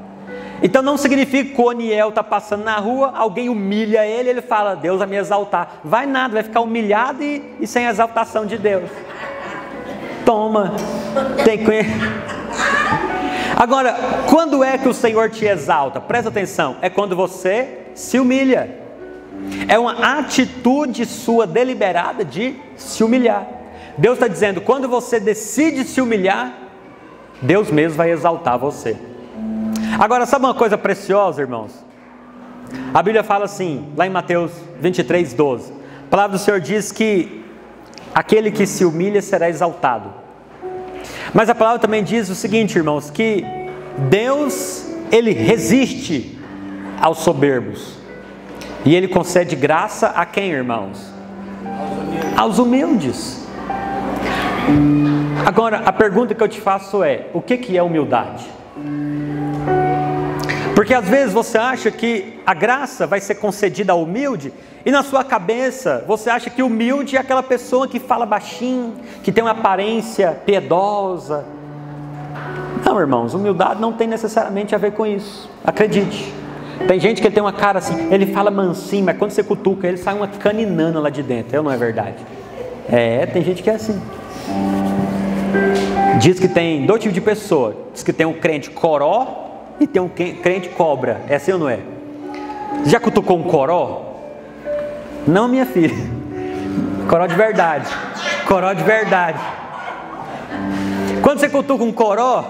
Então não significa que o Oniel está passando na rua, alguém humilha ele, ele fala, Deus vai me exaltar. Vai nada, vai ficar humilhado e sem a exaltação de Deus. Toma. Tem que... Agora, quando é que o Senhor te exalta? Presta atenção, é quando você se humilha. É uma atitude sua deliberada de se humilhar. Deus está dizendo, quando você decide se humilhar, Deus mesmo vai exaltar você. Agora, sabe uma coisa preciosa, irmãos? A Bíblia fala assim, lá em Mateus 23:12. A palavra do Senhor diz que aquele que se humilha será exaltado. Mas a palavra também diz o seguinte, irmãos, que Deus, Ele resiste aos soberbos. E Ele concede graça a quem, irmãos? Aos humildes. Agora, a pergunta que eu te faço é, o que é humildade? Porque às vezes você acha que a graça vai ser concedida ao humilde, e na sua cabeça você acha que humilde é aquela pessoa que fala baixinho, que tem uma aparência piedosa. Não, irmãos, humildade não tem necessariamente a ver com isso, acredite. Tem gente que tem uma cara assim, ele fala mansinho, mas quando você cutuca ele, sai uma caninana lá de dentro, não é verdade? Tem gente que é assim. Diz que tem dois tipos de pessoa. Diz que tem um crente coró e tem um crente cobra. É assim ou não é? Já cutucou um coró? Não, minha filha. Coró de verdade. Coró de verdade. Quando você cutuca um coró,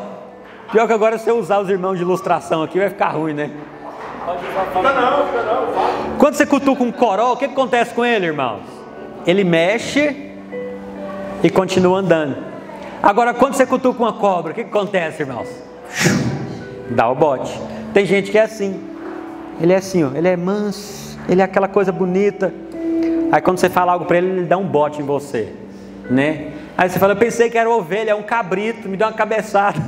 pior que agora se eu usar os irmãos de ilustração aqui vai ficar ruim, né? Quando você cutuca um coró, o que acontece com ele, irmãos? Ele mexe e continua andando. Agora, quando você cutuca uma cobra, o que acontece, irmãos? Dá o bote. Tem gente que é assim. Ele é assim, ó, ele é manso, ele é aquela coisa bonita. Aí quando você fala algo para ele, ele dá um bote em você, né? Aí você fala, eu pensei que era ovelha, é um cabrito, me deu uma cabeçada.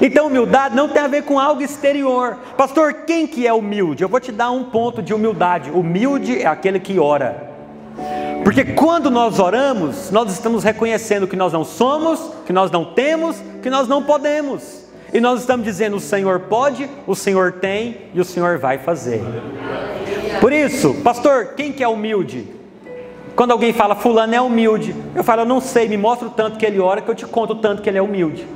Então humildade não tem a ver com algo exterior. Pastor, quem que é humilde? Eu vou te dar um ponto de humildade. Humilde é aquele que ora. Porque quando nós oramos, nós estamos reconhecendo que nós não somos, que nós não temos, que nós não podemos. E nós estamos dizendo, o Senhor pode, o Senhor tem e o Senhor vai fazer. Por isso, pastor, quem que é humilde? Quando alguém fala, fulano é humilde, eu falo, eu não sei, me mostra o tanto que ele ora, que eu te conto o tanto que ele é humilde.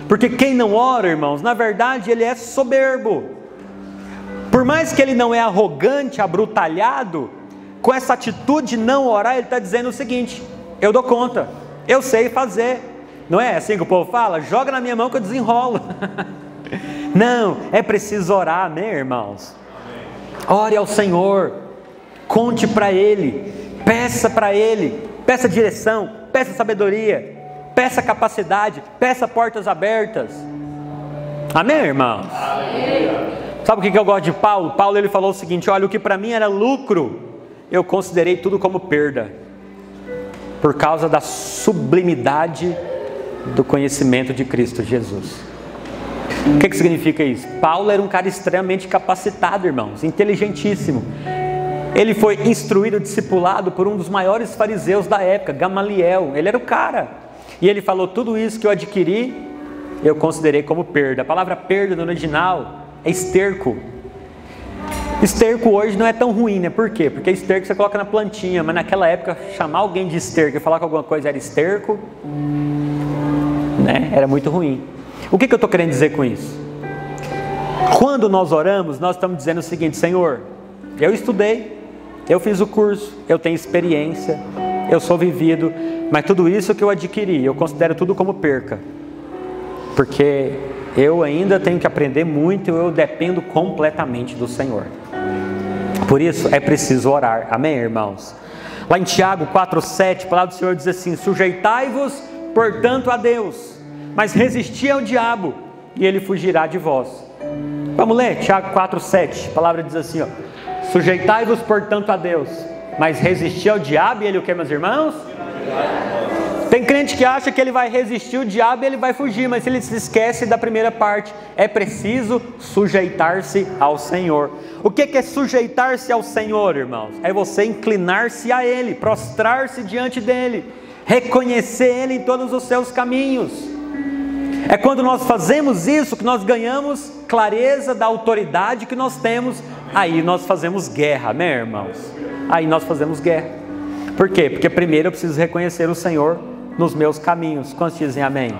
Porque quem não ora, irmãos, na verdade ele é soberbo. Por mais que ele não é arrogante, abrutalhado, com essa atitude de não orar, ele está dizendo o seguinte, eu dou conta, eu sei fazer. Não é assim que o povo fala? Joga na minha mão que eu desenrolo. Não, é preciso orar, amém, irmãos? Ore ao Senhor, conte para Ele, peça para Ele, peça direção, peça sabedoria, peça capacidade, peça portas abertas. Amém, irmãos? Amém. Sabe o que eu gosto de Paulo? Paulo ele falou o seguinte, olha, o que para mim era lucro, eu considerei tudo como perda, por causa da sublimidade do conhecimento de Cristo Jesus. O que significa isso? Paulo era um cara extremamente capacitado, irmãos, inteligentíssimo. Ele foi instruído, discipulado por um dos maiores fariseus da época, Gamaliel. Ele era o cara. E ele falou, tudo isso que eu adquiri, eu considerei como perda. A palavra perda no original é esterco. Esterco hoje não é tão ruim, né? Por quê? Porque esterco você coloca na plantinha, mas naquela época chamar alguém de esterco e falar que alguma coisa era esterco, né? Era muito ruim. O que eu estou querendo dizer com isso? Quando nós oramos, nós estamos dizendo o seguinte, Senhor, eu estudei, eu fiz o curso, eu tenho experiência, eu sou vivido, mas tudo isso que eu adquiri, eu considero tudo como perca, porque eu ainda tenho que aprender muito, eu dependo completamente do Senhor. Por isso é preciso orar, amém, irmãos? Lá em Tiago 4,7, a palavra do Senhor diz assim, sujeitai-vos, portanto, a Deus, mas resisti ao diabo, e ele fugirá de vós. Vamos ler? Tiago 4,7, a palavra diz assim, ó, sujeitai-vos, portanto, a Deus, mas resisti ao diabo, e ele o que, meus irmãos? Tem crente que acha que ele vai resistir o diabo e ele vai fugir, mas ele se esquece da primeira parte, é preciso sujeitar-se ao Senhor. O que é sujeitar-se ao Senhor, irmãos? É você inclinar-se a Ele, prostrar-se diante dEle, reconhecer Ele em todos os seus caminhos. É quando nós fazemos isso que nós ganhamos clareza da autoridade que nós temos, aí nós fazemos guerra, né, irmãos? Aí nós fazemos guerra. Por quê? Porque primeiro eu preciso reconhecer o Senhor nos meus caminhos. Quantos dizem amém?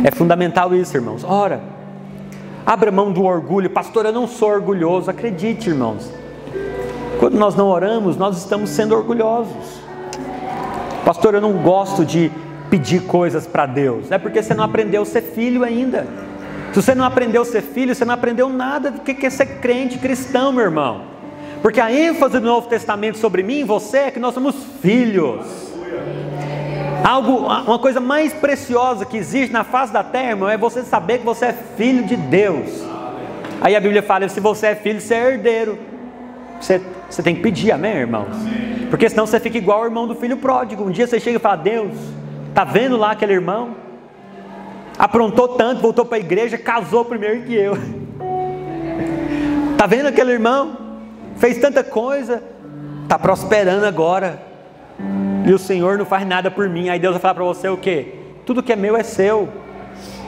É fundamental isso, irmãos. Ora, abra mão do orgulho. Pastor, eu não sou orgulhoso. Acredite, irmãos, quando nós não oramos, nós estamos sendo orgulhosos. Pastor, eu não gosto de pedir coisas para Deus. É porque você não aprendeu a ser filho ainda. Se você não aprendeu a ser filho, você não aprendeu nada do que é ser crente cristão, meu irmão. Porque a ênfase do Novo Testamento sobre mim e você é que nós somos filhos. Uma coisa mais preciosa que existe na face da terra, irmão, é você saber que você é filho de Deus. Aí a Bíblia fala, se você é filho, você é herdeiro. Você tem que pedir, amém, irmãos? Porque senão você fica igual o irmão do filho pródigo. Um dia você chega e fala, Deus, tá vendo lá aquele irmão? Aprontou tanto, voltou para a igreja, casou primeiro que eu. Está vendo aquele irmão? Fez tanta coisa, está prosperando agora. E o Senhor não faz nada por mim. Aí Deus vai falar para você o quê? Tudo que é meu é seu.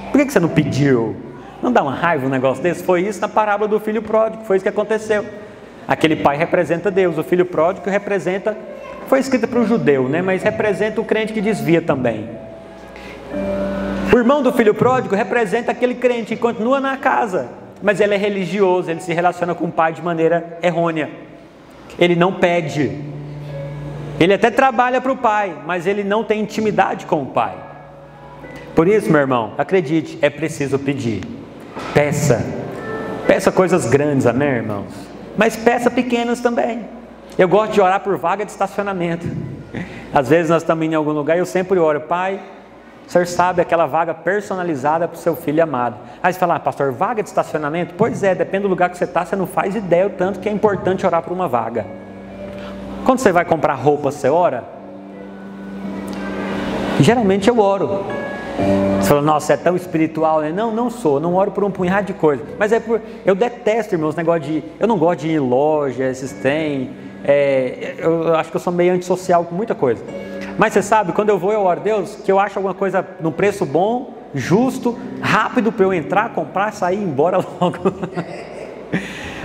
Por que você não pediu? Não dá uma raiva um negócio desse? Foi isso na parábola do filho pródigo, foi isso que aconteceu. Aquele pai representa Deus, o filho pródigo representa, foi escrito para o judeu, né? Mas representa o crente que desvia também. O irmão do filho pródigo representa aquele crente que continua na casa, mas ele é religioso, ele se relaciona com o pai de maneira errônea. Ele não pede. Ele até trabalha para o pai, mas ele não tem intimidade com o pai. Por isso, meu irmão, acredite, é preciso pedir. Peça. Peça coisas grandes, amém, irmãos? Mas peça pequenas também. Eu gosto de orar por vaga de estacionamento. Às vezes nós estamos indo em algum lugar e eu sempre oro, Pai, o Senhor sabe aquela vaga personalizada para o seu filho amado. Aí você fala, pastor, vaga de estacionamento? Pois é, depende do lugar que você está, você não faz ideia o tanto que é importante orar por uma vaga. Quando você vai comprar roupa, você ora? Geralmente eu oro. Você fala, nossa, é tão espiritual, né? Não, não sou, não oro por um punhado de coisa. Mas eu detesto, irmãos, negócio de... Eu não gosto de ir em loja, esses tem... eu acho que eu sou meio antissocial com muita coisa. Mas você sabe, quando eu vou, eu oro, Deus, que eu acho alguma coisa no preço bom, justo, rápido para eu entrar, comprar, sair e ir embora logo.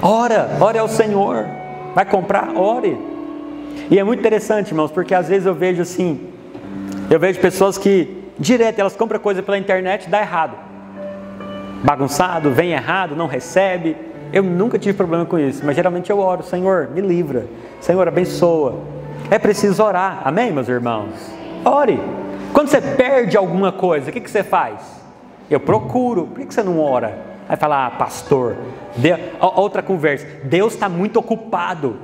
Ore ao Senhor. Vai comprar? Ore. E é muito interessante, irmãos, porque às vezes eu vejo assim, eu vejo pessoas que direto elas compram coisa pela internet e dá errado. Bagunçado, vem errado, não recebe. Eu nunca tive problema com isso, mas geralmente eu oro, Senhor, me livra. Senhor, abençoa. É preciso orar, amém, meus irmãos? Ore. Quando você perde alguma coisa, o que você faz? Eu procuro. Por que você não ora? Aí fala, pastor, outra conversa. Deus está muito ocupado.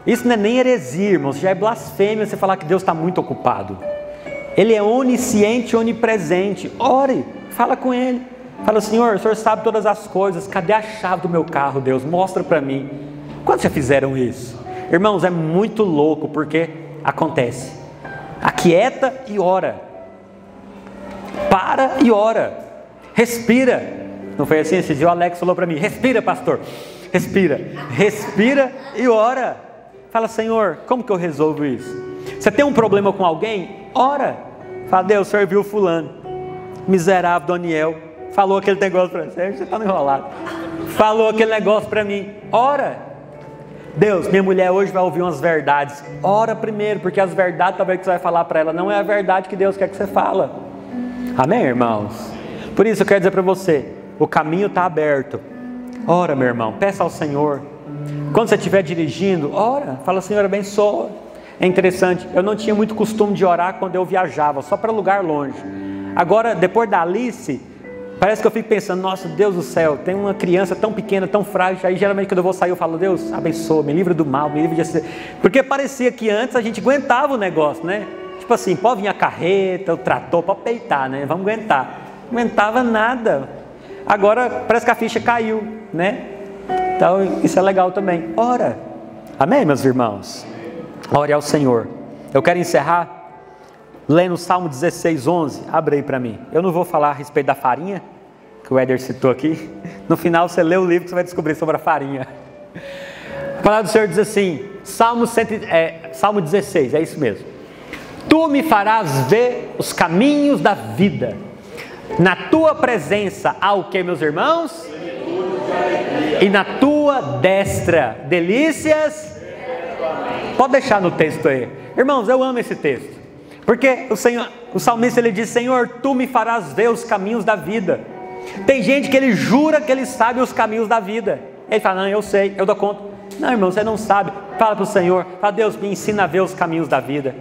Isso não é nem heresia, irmãos, já é blasfêmia você falar que Deus está muito ocupado. Ele é onisciente, onipresente. Ore, fala com Ele. Fala, Senhor, o Senhor sabe todas as coisas. Cadê a chave do meu carro, Deus? Mostra para mim. Quantos já fizeram isso? Irmãos, é muito louco porque acontece. Aquieta e ora. Para e ora. Respira. Não foi assim? Esse dia o Alex falou para mim, respira, pastor. Respira. Respira e ora. Fala, Senhor, como que eu resolvo isso? Você tem um problema com alguém? Ora. Fala, Deus, o Senhor viu fulano. Miserável Daniel. Falou aquele negócio para você. Você está enrolado. Falou aquele negócio para mim. Ora. Deus, minha mulher hoje vai ouvir umas verdades. Ora primeiro, porque as verdades talvez que você vai falar para ela não é a verdade que Deus quer que você fala. Amém, irmãos? Por isso eu quero dizer para você, o caminho está aberto. Ora, meu irmão, peça ao Senhor. Quando você estiver dirigindo, ora, fala, Senhor, abençoa. É interessante, eu não tinha muito costume de orar quando eu viajava, só para lugar longe. Agora, depois da Alice, parece que eu fico pensando, nossa, Deus do céu, tem uma criança tão pequena, tão frágil. Aí geralmente quando eu vou sair eu falo, Deus, abençoa, me livra do mal, me livra de... Porque parecia que antes a gente aguentava o negócio, né? Tipo assim, pode vir a carreta, o trator, pode peitar, né? Vamos aguentar. Não aguentava nada. Agora parece que a ficha caiu, né? Então isso é legal também. Ora. Amém, meus irmãos? Ore ao Senhor. Eu quero encerrar lendo o Salmo 16, 11. Abre aí para mim. Eu não vou falar a respeito da farinha, que o Éder citou aqui. No final você lê o livro que você vai descobrir sobre a farinha. A palavra do Senhor diz assim, Salmo 16, é isso mesmo. Tu me farás ver os caminhos da vida. Na tua presença há o que, meus irmãos? E na tua destra, delícias. Pode deixar no texto aí. Irmãos, eu amo esse texto. Porque o salmista ele diz, Senhor, tu me farás ver os caminhos da vida. Tem gente que ele jura que ele sabe os caminhos da vida. Ele fala, não, eu sei, eu dou conta. Não, irmão, você não sabe. Fala para o Senhor, fala, Deus, me ensina a ver os caminhos da vida.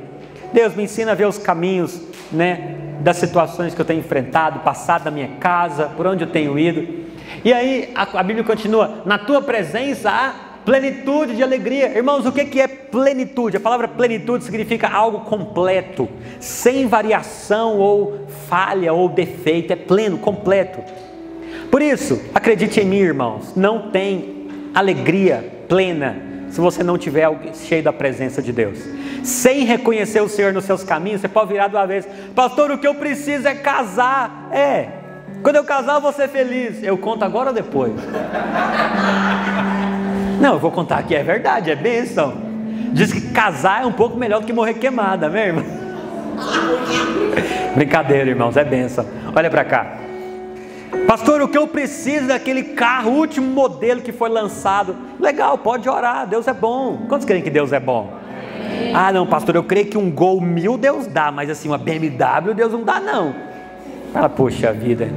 Deus, me ensina a ver os caminhos, né, das situações que eu tenho enfrentado, passado na minha casa, por onde eu tenho ido. E aí a Bíblia continua, na tua presença há plenitude de alegria. Irmãos, o que é plenitude? A palavra plenitude significa algo completo, sem variação ou falha ou defeito, é pleno, completo. Por isso, acredite em mim, irmãos, não tem alegria plena se você não tiver cheio da presença de Deus. Sem reconhecer o Senhor nos seus caminhos, você pode virar de uma vez, pastor, o que eu preciso é casar. Quando eu casar eu vou ser feliz. Eu conto agora ou depois? Não, eu vou contar aqui, é verdade, é bênção. Diz que casar é um pouco melhor do que morrer queimada, amém, irmão? Brincadeira, irmãos, é bênção. Olha para cá. Pastor, o que eu preciso daquele carro, último modelo que foi lançado. Legal, pode orar, Deus é bom. Quantos creem que Deus é bom? Ah, não, pastor, eu creio que um Gol 1000 Deus dá, mas assim, uma BMW Deus não dá, não. Fala, poxa vida.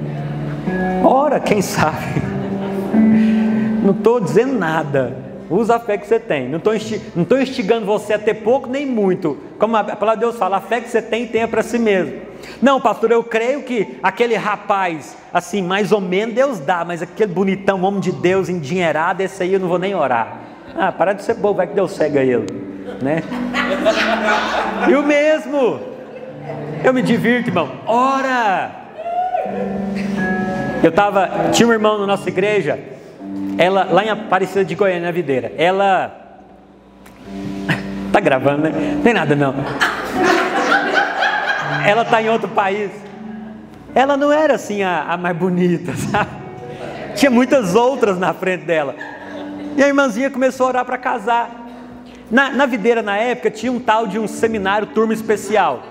Ora, quem sabe? Não estou dizendo nada. Usa a fé que você tem. Não estou instigando você a ter pouco nem muito. Como a palavra de Deus fala, a fé que você tem, tenha para si mesmo. Não, pastor, eu creio que aquele rapaz, assim, mais ou menos Deus dá, mas aquele bonitão, homem de Deus, endinheirado, esse aí eu não vou nem orar. Ah, para de ser bobo, vai que Deus cega ele, né? E o mesmo. Eu me divirto, irmão. Ora! Tinha um irmão na nossa igreja, ela, lá em Aparecida de Goiânia, na Videira, ela... Tá gravando, né? Não tem nada não. Ela está em outro país. Ela não era assim a mais bonita, sabe? Tinha muitas outras na frente dela. E a irmãzinha começou a orar para casar. Na Videira, na época, tinha um tal de um seminário turma especial.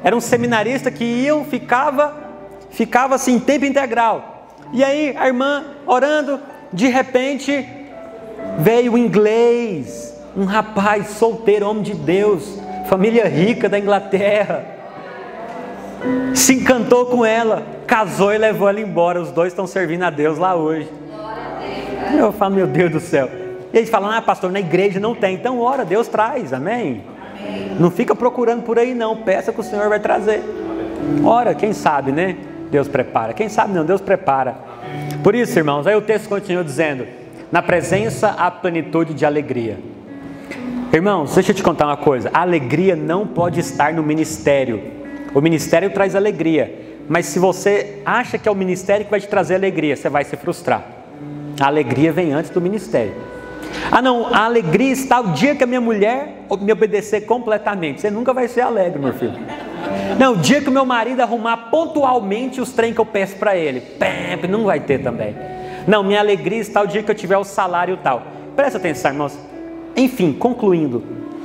Era um seminarista que ficava assim, em tempo integral. E aí a irmã orando, de repente veio o inglês, um rapaz solteiro, homem de Deus, família rica da Inglaterra, se encantou com ela, casou e levou ela embora. Os dois estão servindo a Deus lá hoje. Eu falo, meu Deus do céu. E eles falam, ah, pastor, na igreja não tem. Então ora, Deus traz, amém? Não fica procurando por aí não, peça que o Senhor vai trazer. Ora, quem sabe, né? Deus prepara. Quem sabe não, Deus prepara. Por isso, irmãos, aí o texto continua dizendo, na presença há plenitude de alegria. Irmãos, deixa eu te contar uma coisa, a alegria não pode estar no ministério. O ministério traz alegria, mas se você acha que é o ministério que vai te trazer alegria, você vai se frustrar. A alegria vem antes do ministério. Ah não, a alegria está o dia que a minha mulher me obedecer completamente. Você nunca vai ser alegre, meu filho. Não, o dia que o meu marido arrumar pontualmente os trem que eu peço para ele, não vai ter também. Não, minha alegria está o dia que eu tiver o salário tal. Presta atenção, irmãos. Enfim, concluindo,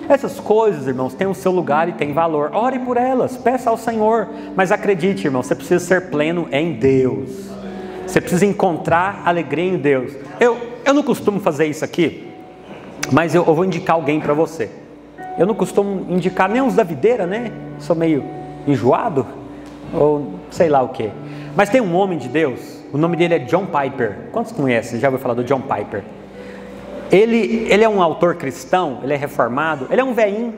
essas coisas, irmãos, têm o seu lugar e têm valor. Ore por elas, peça ao Senhor. Mas acredite, irmão, você precisa ser pleno em Deus. Você precisa encontrar alegria em Deus. Eu não costumo fazer isso aqui, mas eu vou indicar alguém para você. Eu não costumo indicar nem os da videira, né? Sou meio enjoado, ou sei lá o que. Mas tem um homem de Deus, o nome dele é John Piper. Quantos conhecem? Já ouviu falar do John Piper? Ele é um autor cristão, ele é reformado, ele é um velhinho.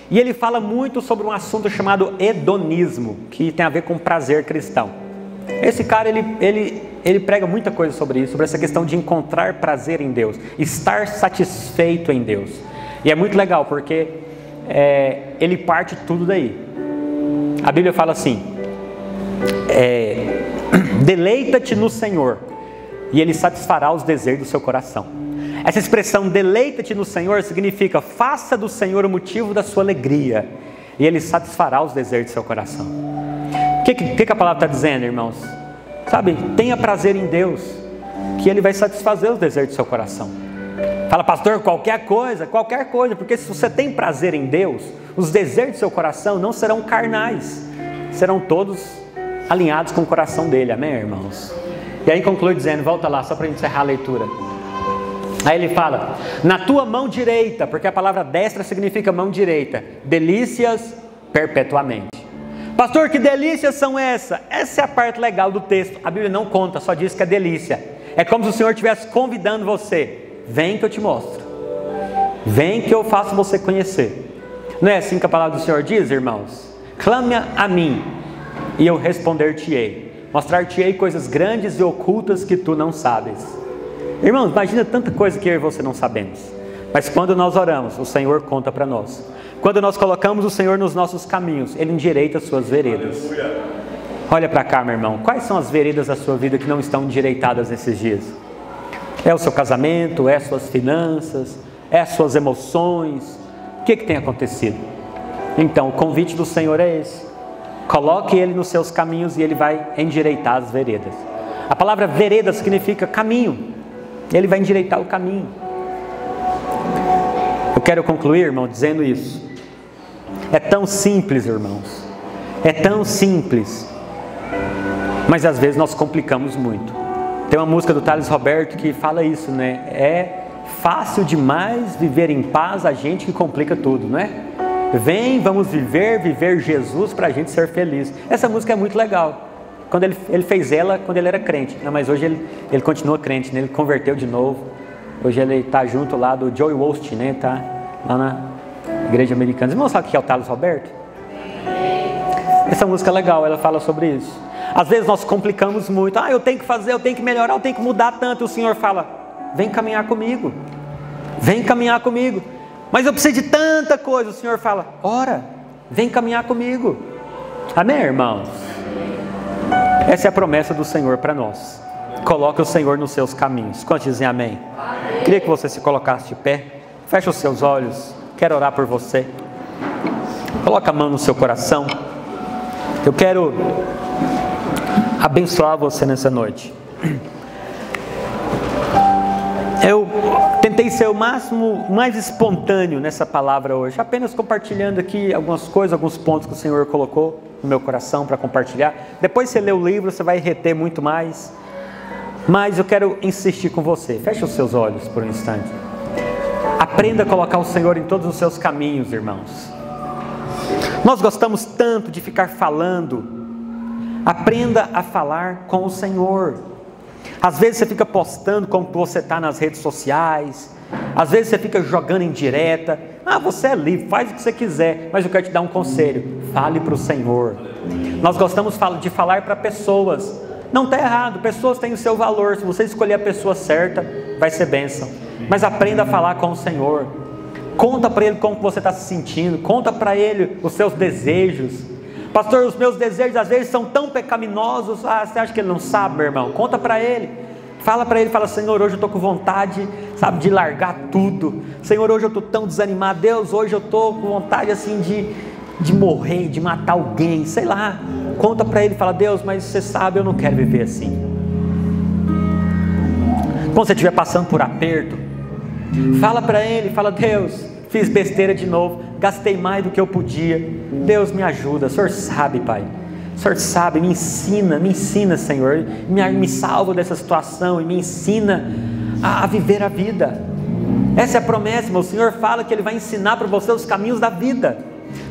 E ele fala muito sobre um assunto chamado hedonismo, que tem a ver com prazer cristão. Esse cara, ele prega muita coisa sobre isso, sobre essa questão de encontrar prazer em Deus, estar satisfeito em Deus. E é muito legal, porque ele parte tudo daí. A Bíblia fala assim, deleita-te no Senhor, e Ele satisfará os desejos do seu coração. Essa expressão, deleita-te no Senhor, significa, faça do Senhor o motivo da sua alegria, e Ele satisfará os desejos do seu coração. O que a palavra está dizendo, irmãos? Sabe, tenha prazer em Deus, que Ele vai satisfazer os desejos do seu coração. Fala, pastor, qualquer coisa, porque se você tem prazer em Deus, os desejos do seu coração não serão carnais, serão todos alinhados com o coração dele, amém, irmãos? E aí conclui dizendo, volta lá, só para encerrar a leitura. Aí ele fala, na tua mão direita, porque a palavra destra significa mão direita, delícias perpetuamente. Pastor, que delícias são essas? Essa é a parte legal do texto, a Bíblia não conta, só diz que é delícia. É como se o Senhor estivesse convidando você, vem que eu te mostro, vem que eu faço você conhecer. Não é assim que a palavra do Senhor diz, irmãos? Clame a mim, e eu responder-te-ei, mostrar-te-ei coisas grandes e ocultas que tu não sabes. Irmãos, imagina tanta coisa que eu e você não sabemos, mas quando nós oramos, o Senhor conta para nós. Quando nós colocamos o Senhor nos nossos caminhos, Ele endireita as suas veredas. Olha para cá, meu irmão, quais são as veredas da sua vida que não estão endireitadas nesses dias? É o seu casamento, é as suas finanças, é as suas emoções? O que tem acontecido? Então, o convite do Senhor é esse. Coloque Ele nos seus caminhos e Ele vai endireitar as veredas. A palavra vereda significa caminho. Ele vai endireitar o caminho. quero concluir, irmão, dizendo isso. É tão simples, irmãos. É tão simples. Mas às vezes nós complicamos muito. Tem uma música do Thales Roberto que fala isso, né? É fácil demais viver em paz, a gente que complica tudo, não é? Vem, vamos viver Jesus para a gente ser feliz. Essa música é muito legal. Quando ele fez ela quando ele era crente. Não, mas hoje ele continua crente, né? Ele converteu de novo. Hoje ele está junto lá do Joey Osteen, né? Está lá na igreja americana. Vocês não sabem o que é o Thales Roberto? Essa música é legal, ela fala sobre isso. Às vezes nós complicamos muito. Eu tenho que fazer, eu tenho que melhorar, eu tenho que mudar tanto. E o Senhor fala, vem caminhar comigo. Vem caminhar comigo. Mas eu preciso de tanta coisa. O Senhor fala, ora, vem caminhar comigo. Amém, irmãos? Essa é a promessa do Senhor para nós. Coloque o Senhor nos seus caminhos. Quantos dizem amém? Queria que você se colocasse de pé. Feche os seus olhos. Quero orar por você. Coloque a mão no seu coração. Eu quero abençoar você nessa noite. Eu tentei ser o mais espontâneo nessa palavra hoje, apenas compartilhando aqui algumas coisas, alguns pontos que o Senhor colocou no meu coração para compartilhar. Depois você lê o livro, você vai reter muito mais. Mas eu quero insistir com você. Feche os seus olhos por um instante. Aprenda a colocar o Senhor em todos os seus caminhos, irmãos. Nós gostamos tanto de ficar falando. Aprenda a falar com o Senhor. Às vezes você fica postando como você está nas redes sociais. Às vezes você fica jogando indireta. Você é livre, faz o que você quiser. Mas eu quero te dar um conselho. Fale para o Senhor. Nós gostamos de falar para pessoas. Não está errado, pessoas têm o seu valor. Se você escolher a pessoa certa, vai ser bênção. Mas aprenda a falar com o Senhor. Conta para Ele como você está se sentindo. Conta para Ele os seus desejos. Pastor, os meus desejos às vezes são tão pecaminosos. Você acha que Ele não sabe, meu irmão? Conta para Ele. Fala para Ele, fala, Senhor, hoje eu estou com vontade, de largar tudo. Senhor, hoje eu estou tão desanimado. Deus, hoje eu estou com vontade assim de morrer, de matar alguém, sei lá. Conta para Ele, fala, Deus, mas você sabe, eu não quero viver assim. Quando você estiver passando por aperto, fala para Ele, fala, Deus, fiz besteira de novo, gastei mais do que eu podia. Deus, me ajuda, o Senhor sabe, Pai. O Senhor sabe, me ensina, Senhor. Me salva dessa situação e me ensina a viver a vida. Essa é a promessa, meu. O Senhor fala que Ele vai ensinar para você os caminhos da vida.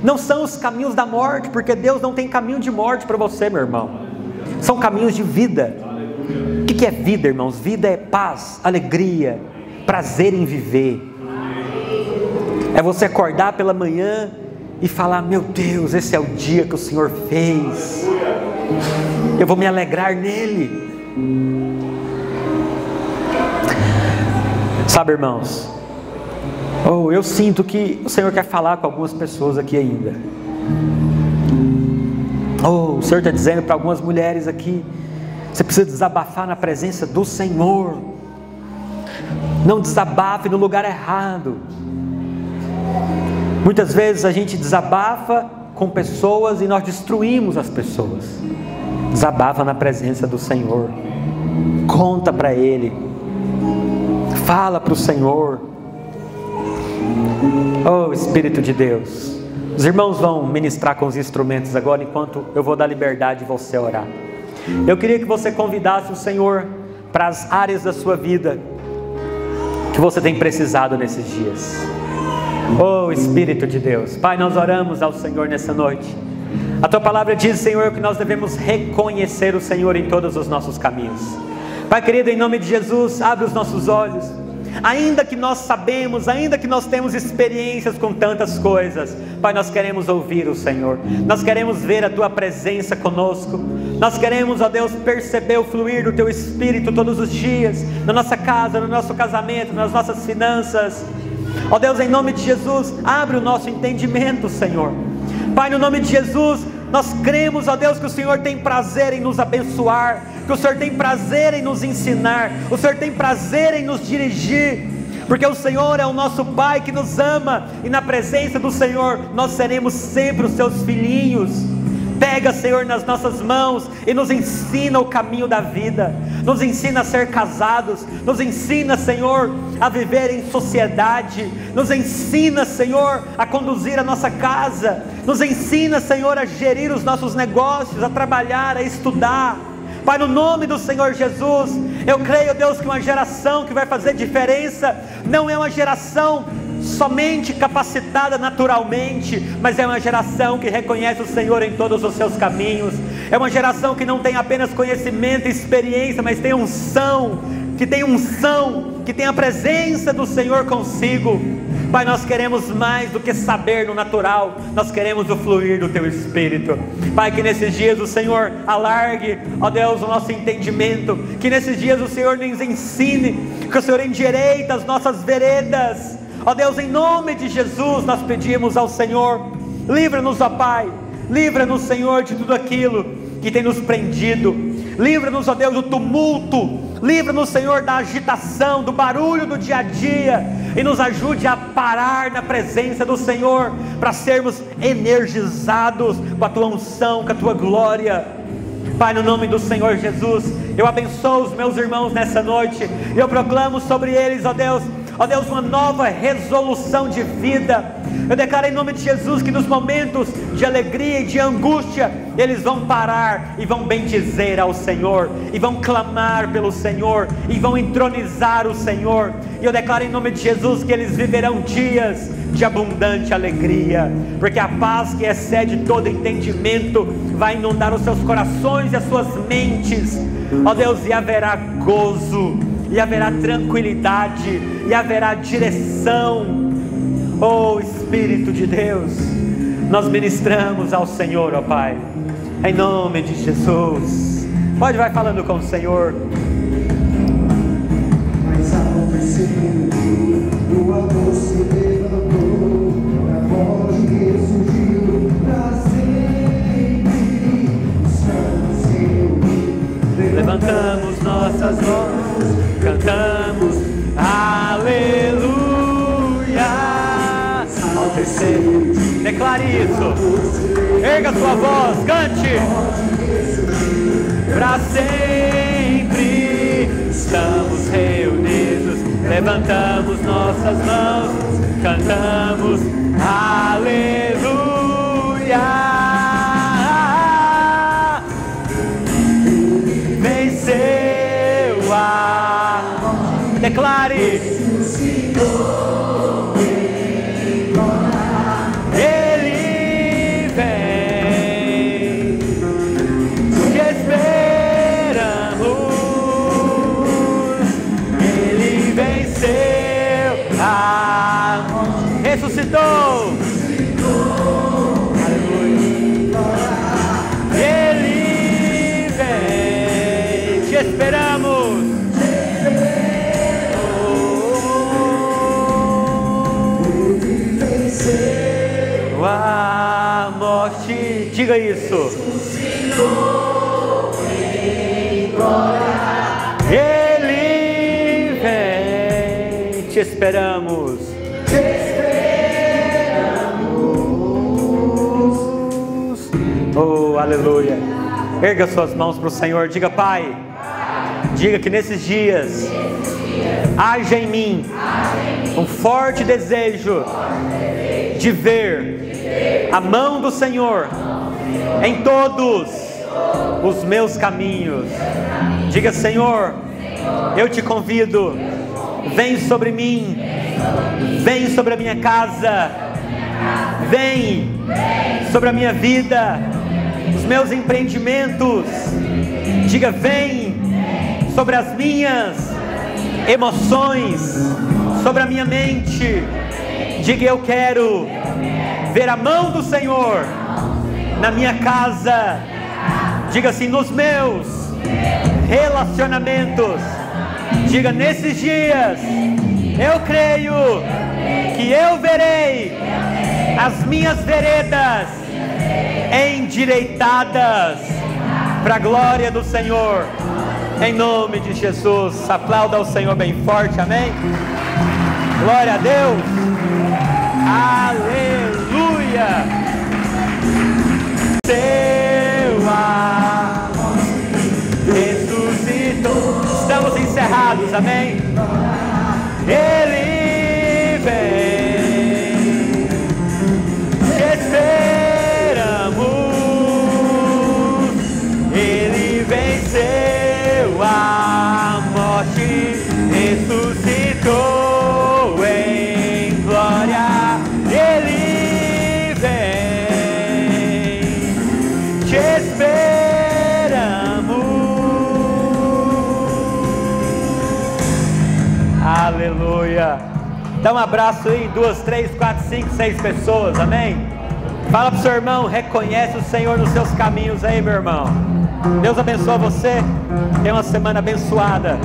Não são os caminhos da morte, porque Deus não tem caminho de morte para você, meu irmão. São caminhos de vida. O que é vida, irmãos? Vida é paz, alegria, prazer em viver. É você acordar pela manhã e falar, meu Deus, esse é o dia que o Senhor fez. Eu vou me alegrar nele. Sabe, irmãos, eu sinto que o Senhor quer falar com algumas pessoas aqui ainda. O Senhor está dizendo para algumas mulheres aqui, você precisa desabafar na presença do Senhor. Não desabafe no lugar errado. Muitas vezes a gente desabafa com pessoas e nós destruímos as pessoas. Desabafa na presença do Senhor. Conta para Ele. Fala para o Senhor. Oh, Espírito de Deus. Os irmãos vão ministrar com os instrumentos agora, enquanto eu vou dar liberdade de você orar. Eu queria que você convidasse o Senhor para as áreas da sua vida que você tem precisado nesses dias. Oh, Espírito de Deus. Pai, nós oramos ao Senhor nessa noite. A Tua palavra diz, Senhor, que nós devemos reconhecer o Senhor em todos os nossos caminhos. Pai querido, em nome de Jesus, abre os nossos olhos. Ainda que nós sabemos, ainda que nós temos experiências com tantas coisas, Pai, nós queremos ouvir o Senhor. Nós queremos ver a Tua presença conosco. Nós queremos, ó Deus, perceber o fluir do Teu Espírito todos os dias, na nossa casa, no nosso casamento, nas nossas finanças. Ó Deus, em nome de Jesus, abre o nosso entendimento, Senhor. Pai, no nome de Jesus, nós cremos, ó Deus, que o Senhor tem prazer em nos abençoar, que o Senhor tem prazer em nos ensinar, o Senhor tem prazer em nos dirigir, porque o Senhor é o nosso Pai que nos ama, e na presença do Senhor nós seremos sempre os Seus filhinhos. Pega, Senhor, nas nossas mãos e nos ensina o caminho da vida. nos ensina a ser casados, nos ensina, Senhor, a viver em sociedade, nos ensina, Senhor, a conduzir a nossa casa, nos ensina, Senhor, a gerir os nossos negócios, a trabalhar, a estudar. Pai, no nome do Senhor Jesus, eu creio, Deus, que uma geração que vai fazer diferença não é uma geração somente capacitada naturalmente, mas é uma geração que reconhece o Senhor em todos os seus caminhos. É uma geração que não tem apenas conhecimento e experiência, mas tem unção, que tem a presença do Senhor consigo. Pai, nós queremos mais do que saber no natural, nós queremos o fluir do Teu Espírito. Pai, que nesses dias o Senhor alargue, ó Deus, o nosso entendimento, que nesses dias o Senhor nos ensine, que o Senhor endireita as nossas veredas. Ó Deus, em nome de Jesus, nós pedimos ao Senhor, livra-nos, ó Pai, livra-nos, Senhor, de tudo aquilo que tem nos prendido, livra-nos, ó Deus, do tumulto, livra-nos, Senhor, da agitação, do barulho do dia a dia, e nos ajude a parar na presença do Senhor, para sermos energizados com a Tua unção, com a Tua glória. Pai, no nome do Senhor Jesus, eu abençoo os meus irmãos nessa noite, e eu proclamo sobre eles, ó Deus, uma nova resolução de vida. Eu declaro em nome de Jesus que nos momentos de alegria e de angústia, eles vão parar e vão bendizer ao Senhor, e vão clamar pelo Senhor, e vão entronizar o Senhor. E eu declaro em nome de Jesus que eles viverão dias de abundante alegria, porque a paz que excede todo entendimento vai inundar os seus corações e as suas mentes, ó Deus, e haverá gozo, e haverá tranquilidade, e haverá direção. Oh Espírito de Deus, nós ministramos ao Senhor, ó Pai, em nome de Jesus. Vai falando com o Senhor. Mas ao perceber o amor se levantou, a voz que surgiu pra sempre, estamos reunidos, Levantamos nossas mãos, cantamos aleluia. Ao terceiro, declare isso, erga sua voz, cante. Para sempre estamos reunidos, levantamos nossas mãos, cantamos aleluia. Venceu a... Declare. Ele vem, te esperamos. Ele venceu a morte, ressuscitou. Aleluia. Ele vem, te esperamos. A morte, diga isso. Ele vem, te esperamos. Oh, aleluia. Erga suas mãos para o Senhor, diga: Pai, diga que nesses dias haja em mim um forte desejo de ver a mão do Senhor em todos os meus caminhos. Diga: Senhor, eu te convido, vem sobre mim, vem sobre a minha casa, vem sobre a minha vida, os meus empreendimentos. Diga: vem sobre as minhas emoções, sobre a minha mente. Diga: eu quero ver a mão do Senhor na minha casa. Diga assim: nos meus relacionamentos. Diga: nesses dias eu creio que eu verei as minhas veredas endireitadas para a glória do Senhor, em nome de Jesus. Aplauda ao Senhor bem forte, amém? Glória a Deus. Aleluia. Seu amor ressuscitou. encerrados, amém? Ele vem, te esperamos, Ele venceu a morte, ressuscitou em glória, Ele vem, te esperamos. Aleluia. Dá um abraço aí, 2, 3, 4, 5, 6 pessoas, amém? Fala pro seu irmão, reconhece o Senhor nos seus caminhos aí, meu irmão. Deus abençoe você, tenha uma semana abençoada.